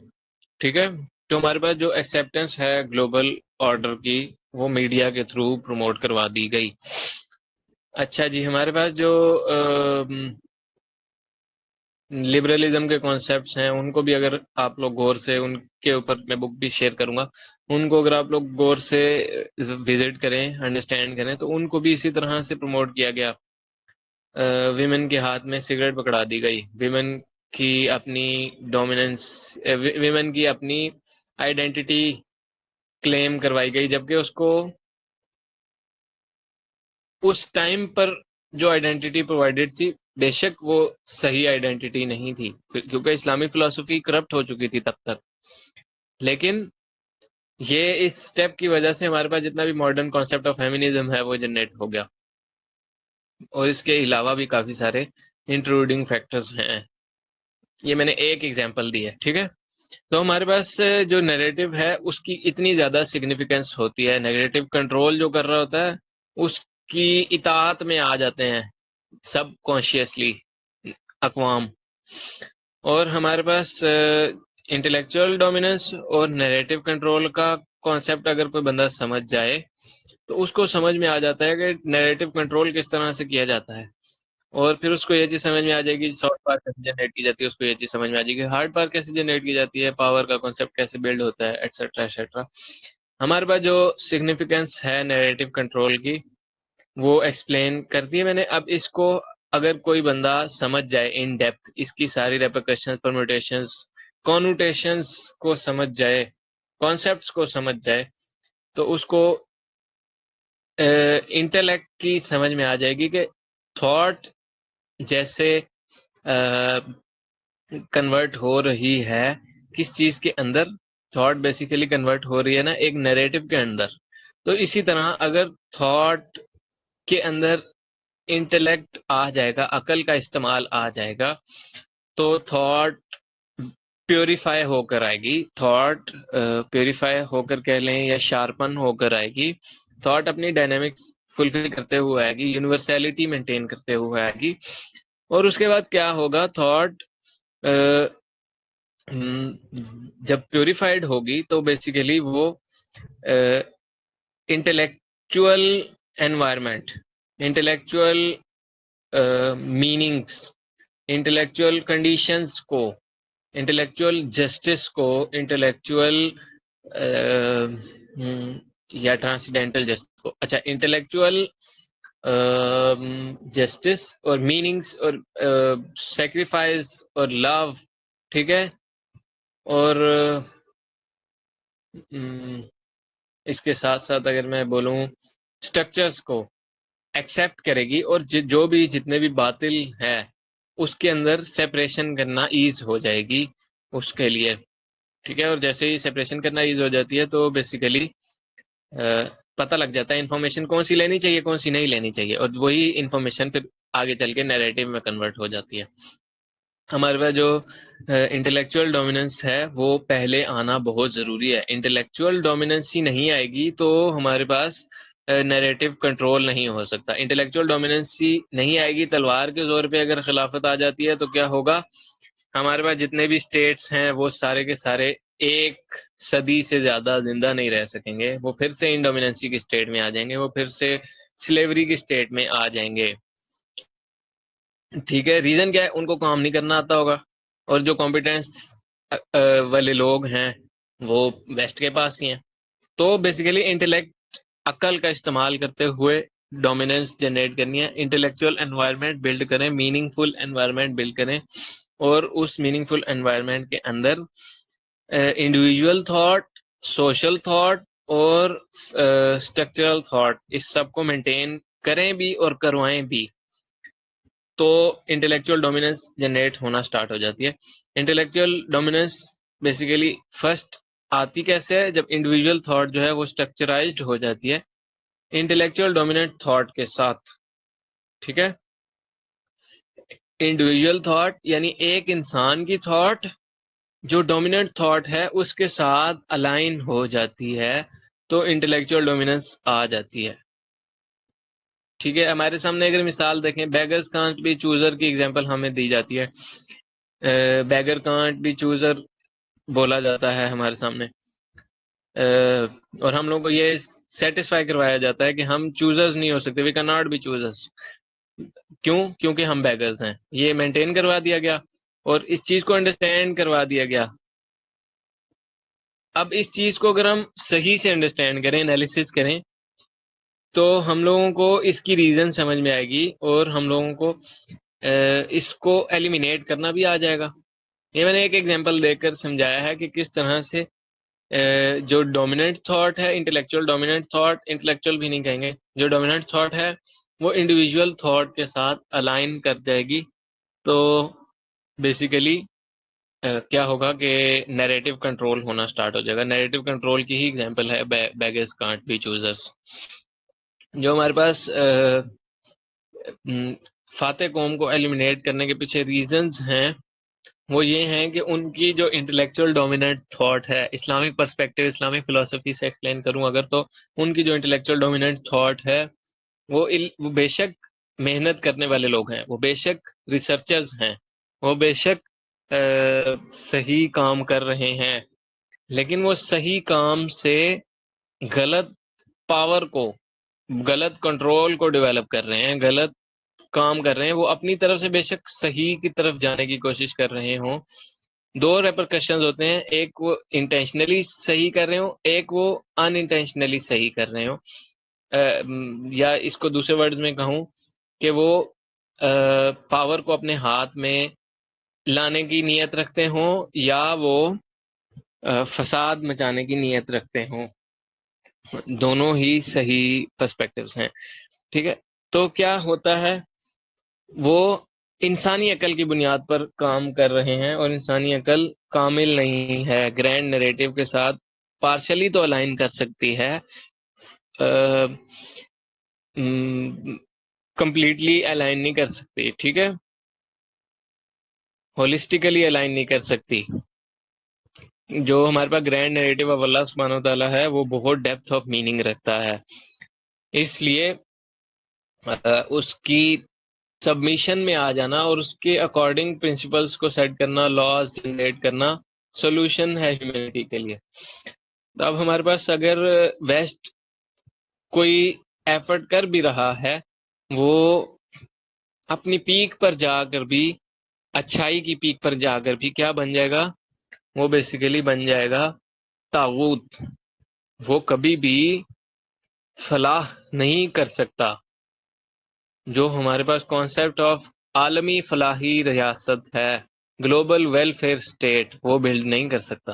ٹھیک ہے. تو ہمارے پاس جو ایکسیپٹنس ہے گلوبل آرڈر کی وہ میڈیا کے تھرو پروموٹ کروا دی گئی. اچھا جی، ہمارے پاس جو لبرلزم کے کانسیپٹس ہیں ان کو بھی اگر آپ لوگ غور سے، ان کے اوپر میں بک بھی شیئر کروں گا، ان کو اگر آپ لوگ غور سے وزٹ کریں، انڈرسٹینڈ کریں تو ان کو بھی اسی طرح سے پروموٹ کیا گیا. ویمن کے ہاتھ میں سگریٹ پکڑا دی گئی، ویمن کی اپنی ڈومیننس، ویمن کی اپنی آئیڈینٹی کلیم کروائی گئی، جبکہ اس کو اس ٹائم پر جو آئیڈینٹی پرووائڈیڈ تھی بے شک وہ صحیح آئیڈینٹی نہیں تھی کیونکہ اسلامی فلسفی کرپٹ ہو چکی تھی تب تک. لیکن یہ اس سٹیپ کی وجہ سے ہمارے پاس جتنا بھی ماڈرن کانسیپٹ آف فیمنزم ہے وہ جنریٹ ہو گیا. اور اس کے علاوہ بھی کافی سارے انٹروڈنگ فیکٹرز ہیں، یہ میں نے ایک ایگزامپل دی ہے. ٹھیک ہے. تو ہمارے پاس جو نیریٹو ہے اس کی اتنی زیادہ سگنیفیکینس ہوتی ہے، نیگیٹو کنٹرول جو کر رہا ہوتا ہے اس کی اطاعت میں آ جاتے ہیں سب کانشیسلی اقوام. اور ہمارے پاس انٹلیکچوئل ڈومیننس اور نیریٹو کنٹرول کا کانسیپٹ اگر کوئی بندہ سمجھ جائے تو اس کو سمجھ میں آ جاتا ہے کہ نیریٹو کنٹرول کس طرح سے کیا جاتا ہے. اور پھر اس کو یہ چیز سمجھ میں آ جائے گی سافٹ پاور کیسے جنریٹ کی جاتی ہے، اس کو یہ چیز سمجھ میں آ جائے گی ہارڈ پاور کیسے جنریٹ کی جاتی ہے، پاور کا کانسیپٹ کیسے بلڈ ہوتا ہے، ایٹسٹرا ایٹسٹرا. ہمارے پاس جو سگنیفیکینس ہے نیریٹو کنٹرول کی وہ ایکسپلین کرتی ہے میں نے. اب اس کو اگر کوئی بندہ سمجھ جائے ان ڈیپتھ، اس کی ساری ریپرکشنز، پرموٹیشنز کونوٹیشنز کو سمجھ جائے، کانسیپٹس کو سمجھ جائے، تو اس کو انٹلیکٹ کی سمجھ میں آ جائے گی کہ تھاٹ جیسے کنورٹ ہو رہی ہے کس چیز کے اندر، تھاٹ بیسیکلی کنورٹ ہو رہی ہے نا ایک نیریٹو کے اندر. تو اسی طرح اگر تھاٹ کے اندر انٹلیکٹ آ جائے گا، عقل کا استعمال آ جائے گا، تو تھاٹ پیوریفائی ہو کر آئے گی، تھاٹ پیوریفائی ہو کر کہہ لیں یا شارپن ہو کر آئے گی، تھاٹ اپنی ڈائنامکس فلفل کرتے ہوئے آئے گی، یونیورسلٹی مینٹین کرتے ہوئے آئے گی. اور اس کے بعد کیا ہوگا، تھاٹ جب پیوریفائڈ ہوگی تو بیسیکلی وہ intellectual environment, intellectual meanings, intellectual conditions کو، انٹلیکچوئل جسٹس کو، انٹلیکچوئل یا ٹرانسڈینٹل جسٹس کو، اچھا انٹلیکچوئل جسٹس اور میننگس اور سیکریفائس اور لو، ٹھیک ہے، اور اس کے ساتھ ساتھ اگر میں بولوں اسٹرکچرز کو ایکسیپٹ کرے گی، اور جو بھی جتنے بھی باطل ہے اس کے اندر سیپریشن کرنا ایز ہو جائے گی اس کے لیے، ٹھیک ہے. اور جیسے ہی سیپریشن کرنا ایز ہو جاتی ہے تو بیسیکلی پتہ لگ جاتا ہے انفارمیشن کون سی لینی چاہیے کون سی نہیں لینی چاہیے، اور وہی انفارمیشن پھر آگے چل کے نیریٹو میں کنورٹ ہو جاتی ہے. ہمارے پاس جو انٹلیکچوئل ڈومیننس ہے وہ پہلے آنا بہت ضروری ہے. انٹلیکچوئل ڈومیننس ہی نہیں آئے گی تو ہمارے پاس نیریٹو کنٹرول نہیں ہو سکتا. انٹلیکچوئل ڈومیننس ہی نہیں آئے گی، تلوار کے زور پہ اگر خلافت آ جاتی ہے تو کیا ہوگا، ہمارے پاس جتنے بھی اسٹیٹس ہیں وہ سارے کے سارے ایک صدی سے زیادہ زندہ نہیں رہ سکیں گے، وہ پھر سے انڈومیننسی کی اسٹیٹ میں آ جائیں گے، وہ پھر سے سلیوری کی اسٹیٹ میں آ جائیں گے. ٹھیک ہے، ریزن کیا ہے، ان کو کام نہیں کرنا آتا ہوگا، اور جو کمپیٹنس والے لوگ ہیں وہ ویسٹ کے پاس ہی ہیں. تو بیسیکلی انٹلیکٹ، عقل کا استعمال کرتے ہوئے ڈومیننس جنریٹ کرنی ہے. انٹلیکچوئل انوائرمنٹ بلڈ کریں، میننگ فل انوائرمنٹ بلڈ کریں، اور اس میننگ فل انوائرمنٹ کے اندر انڈیویجول تھاٹ، سوشل تھاٹ اور اسٹرکچرل تھاٹ، اس سب کو مینٹین کریں بھی اور کروائیں بھی، تو انٹلیکچوئل ڈومیننس جنریٹ ہونا سٹارٹ ہو جاتی ہے. انٹلیکچوئل ڈومیننس بیسیکلی فرسٹ آتی کیسے ہے، جب انڈیویجول تھاٹ جو ہے وہ اسٹرکچرائزڈ ہو جاتی ہے انٹلیکچوئل ڈومیننٹ تھاٹ کے ساتھ. ٹھیک ہے، انڈیویجول تھاٹ یعنی ایک انسان کی تھاٹ جو ڈومیننٹ تھاٹ ہے اس کے ساتھ الائن ہو جاتی ہے تو انٹلیکچوئل ڈومیننس آ جاتی ہے. ٹھیک ہے، ہمارے سامنے اگر مثال دیکھیں، بیگرز کانٹ بی چوزر کی ایگزامپل ہمیں دی جاتی ہے. بیگر کانٹ بی چوزر بولا جاتا ہے ہمارے سامنے، اور ہم لوگوں کو یہ سیٹسفائی کروایا جاتا ہے کہ ہم چوزرز نہیں ہو سکتے، we can not be choosers. کیوں؟ کیونکہ ہم بیگرز ہیں. یہ مینٹین کروا دیا گیا اور اس چیز کو انڈرسٹینڈ کروا دیا گیا. اب اس چیز کو اگر ہم صحیح سے انڈرسٹینڈ کریں، انالیسس کریں، تو ہم لوگوں کو اس کی ریزن سمجھ میں آئے گی اور ہم لوگوں کو اس کو ایلیمینیٹ کرنا بھی آ جائے گا. یہ میں نے ایک ایگزامپل دے کر سمجھایا ہے کہ کس طرح سے جو ڈومیننٹ تھاٹ ہے، انٹلیکچوئل ڈومیننٹ تھاٹ، انٹلیکچوئل بھی نہیں کہیں گے، جو ڈومیننٹ تھاٹ ہے وہ انڈیویجول تھاٹ کے ساتھ الائن کر جائے گی، تو بیسیکلی کیا ہوگا کہ نیریٹو کنٹرول ہونا سٹارٹ ہو جائے گا. نیریٹو کنٹرول کی ہی ایگزامپل ہے بیگرز کانٹ بی چوزرز. جو ہمارے پاس فاتح قوم کو ایلیمینیٹ کرنے کے پیچھے ریزنز ہیں وہ یہ ہیں کہ ان کی جو انٹلیکچوئل ڈومیننٹ تھاٹ ہے، اسلامک پرسپیکٹو، اسلامک فلسفی سے ایکسپلین کروں اگر، تو ان کی جو انٹلیکچوئل ڈومیننٹ تھاٹ ہے وہ بے شک محنت کرنے والے لوگ ہیں، وہ بے شک ریسرچرز ہیں، وہ بے شک صحیح کام کر رہے ہیں، لیکن وہ صحیح کام سے غلط پاور کو، غلط کنٹرول کو ڈیولپ کر رہے ہیں، غلط کام کر رہے ہیں. وہ اپنی طرف سے بے شک صحیح کی طرف جانے کی کوشش کر رہے ہوں. دو ریپرکشنز ہوتے ہیں، ایک وہ انٹینشنلی صحیح کر رہے ہوں، ایک وہ ان انٹینشنلی صحیح کر رہے ہوں. یا اس کو دوسرے ورڈز میں کہوں کہ وہ پاور کو اپنے ہاتھ میں لانے کی نیت رکھتے ہوں یا وہ فساد مچانے کی نیت رکھتے ہوں، دونوں ہی صحیح پرسپیکٹیوز ہیں. ٹھیک ہے، تو کیا ہوتا ہے، وہ انسانی عقل کی بنیاد پر کام کر رہے ہیں، اور انسانی عقل کامل نہیں ہے. گرینڈ نریٹو کے ساتھ پارشلی تو الائن کر سکتی ہے، کمپلیٹلی الائن نہیں کر سکتی. ٹھیک ہے، ہولسٹیکلی الائن نہیں کر سکتی. جو ہمارے پاس گرینڈ نیریٹو آف اللہ سبحانہ و تعالیٰ ہے وہ بہت ڈیپتھ آف میننگ رکھتا ہے، اس لیے اس کی سبمیشن میں آ جانا اور اس کے اکارڈنگ پرنسپلس کو سیٹ کرنا، لاز جنریٹ کرنا، سولوشن ہے ہیومینٹی کے لیے. اب ہمارے پاس اگر ویسٹ کوئی ایفرٹ کر بھی رہا ہے، وہ اپنی پیک پر جا کر بھی، اچھائی کی پیک پر جا کر بھی کیا بن جائے گا، وہ بیسیکلی بن جائے گا طاغوت. وہ کبھی بھی فلاح نہیں کر سکتا. جو ہمارے پاس کانسیپٹ آف عالمی فلاحی ریاست ہے، گلوبل ویلفیئر اسٹیٹ، وہ بلڈ نہیں کر سکتا،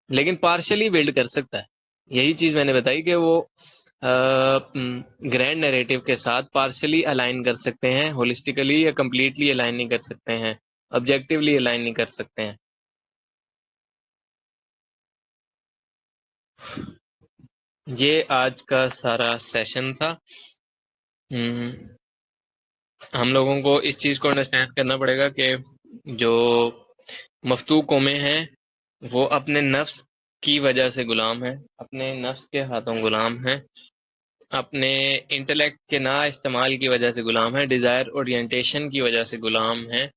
لیکن پارشلی بلڈ کر سکتا ہے. یہی چیز میں نے بتائی کہ وہ گرینڈ نیریٹو کے ساتھ پارشلی الائن کر سکتے ہیں، ہولسٹیکلی یا کمپلیٹلی الائن نہیں کر سکتے ہیں، آبجیکٹیولی الائن نہیں کر سکتے ہیں. یہ آج کا سارا سیشن تھا. ہم لوگوں کو اس چیز کو انڈرسٹینڈ کرنا پڑے گا کہ جو مفتو قومیں ہیں وہ اپنے نفس کی وجہ سے غلام ہیں، اپنے نفس کے ہاتھوں غلام ہیں، اپنے انٹلیکٹ کے نا استعمال کی وجہ سے غلام ہیں، ڈیزائر اورینٹیشن کی وجہ سے غلام ہیں.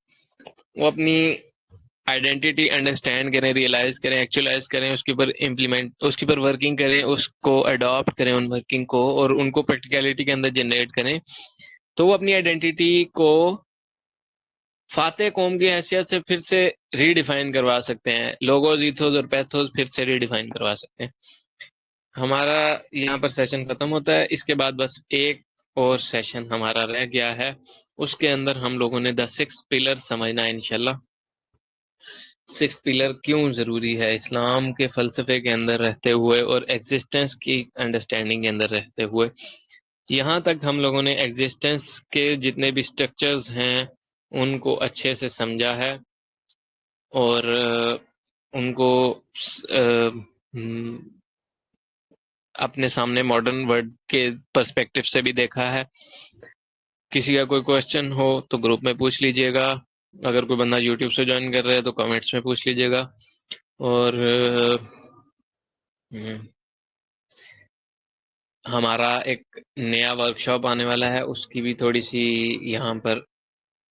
وہ اپنی آئیڈینٹی انڈرسٹینڈ کریں، ریئلائز کریں، ایکچولائز کریں، اس کے اوپر امپلیمنٹ، اس کے اوپر ورکنگ کریں، اس کو اڈاپٹ کریں ان ورکنگ کو، اور ان کو پریکٹیکلٹی کے اندر جنریٹ کریں، تو وہ اپنی آئیڈینٹی کو فاتح قوم کی حیثیت سے پھر سے ری ڈیفائن کروا سکتے ہیں، لوگوز، ایتھوز اور پیتھوز پھر سے ری ڈیفائن کروا سکتے ہیں. ہمارا یہاں پر سیشن ختم ہوتا ہے. اس کے بعد بس ایک اور سیشن ہمارا رہ گیا ہے، اس کے اندر ہم لوگوں نے 6 پلر سمجھنا ہے انشاءاللہ. 6 پلر کیوں ضروری ہے اسلام کے فلسفے کے اندر رہتے ہوئے اور ایگزسٹنس کی انڈرسٹینڈنگ کے اندر رہتے ہوئے. یہاں تک ہم لوگوں نے ایگزسٹنس کے جتنے بھی سٹرکچرز ہیں ان کو اچھے سے سمجھا ہے، اور ان کو اپنے سامنے ماڈرن ورلڈ کے پرسپیکٹیو سے بھی دیکھا ہے. کسی کا کوئی کوشچن ہو تو گروپ میں پوچھ لیجئے گا، اگر کوئی بندہ یوٹیوب سے جوائن کر رہا ہے تو کمنٹس میں پوچھ لیجئے گا. اور ہمارا ایک نیا ورکشاپ آنے والا ہے، اس کی بھی تھوڑی سی یہاں پر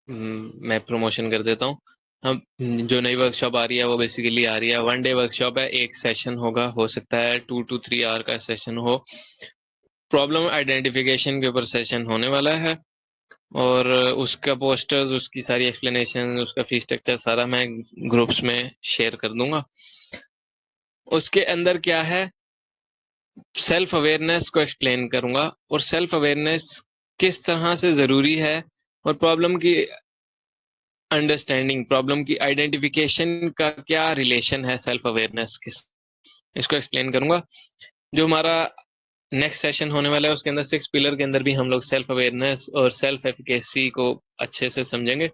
میں پروموشن کر دیتا ہوں. ہم جو نئی ورکشاپ آ رہی ہے وہ بیسیکلی آ رہی ہے 1 ڈے ورکشاپ ہے، ایک سیشن ہوگا، ہو سکتا ہے 2 to 3 آور کا سیشن ہو. پرابلم آئیڈینٹیفیکیشن کے اوپر سیشن ہونے والا ہے، اور اس کا پوسٹرز، اس کی ساری ایکسپلینیشن، اس کا فی اسٹرکچر سارا میں گروپس میں شیئر کر دوں گا. اس کے اندر کیا ہے، سیلف اویئرنیس کو ایکسپلین کروں گا، اور سیلف اویئرنیس کس طرح سے ضروری ہے، اور پرابلم کی انڈرسٹینڈنگ، پرابلم کی آئیڈینٹیفیکیشن کا کیا ریلیشن ہے سیلف اویئرنیس کے، اس کو ایکسپلین کروں گا. جو ہمارا نیکسٹ سیشن ہونے والا ہے اس کے اندر 6 پلر کے اندر بھی ہم لوگ سیلف اویئرنیس اور سیلف ایفیکیسی کو اچھے سے سمجھیں گے.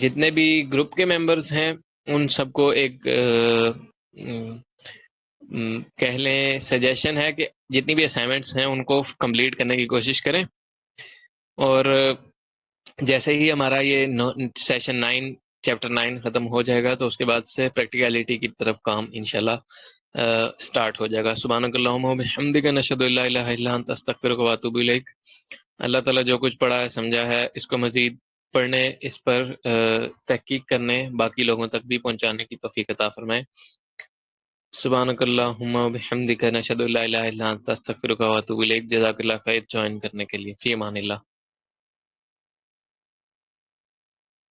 جتنے بھی گروپ کے ممبرز ہیں ان سب کو ایک کہہ لیں سجیشن ہے کہ جتنی بھی اسائنمنٹس ہیں ان کو کمپلیٹ کرنے کی کوشش کریں، اور جیسے ہی ہمارا یہ سیشن 9 چیپٹر 9 ختم ہو جائے گا تو اس کے بعد سے پریکٹیکلٹی کی طرف کام انشاءاللہ سٹارٹ ہو جائے گا. سبحانک اللہم و بحمدک، نشہد ان لا الہ الا انت، استغفرک و اتوب الیک. اللہ تعالیٰ جو کچھ پڑھا ہے سمجھا ہے اس کو مزید پڑھنے، اس پر تحقیق کرنے، باقی لوگوں تک بھی پہنچانے کی توفیق عطا فرمائے. سبحانک اللہم و بحمدک، نشہد ان لا الہ الا انت، استغفرک و اتوب الیک. جزاک اللہ خیر جوائن کرنے کے لیے. فی امان اللہ.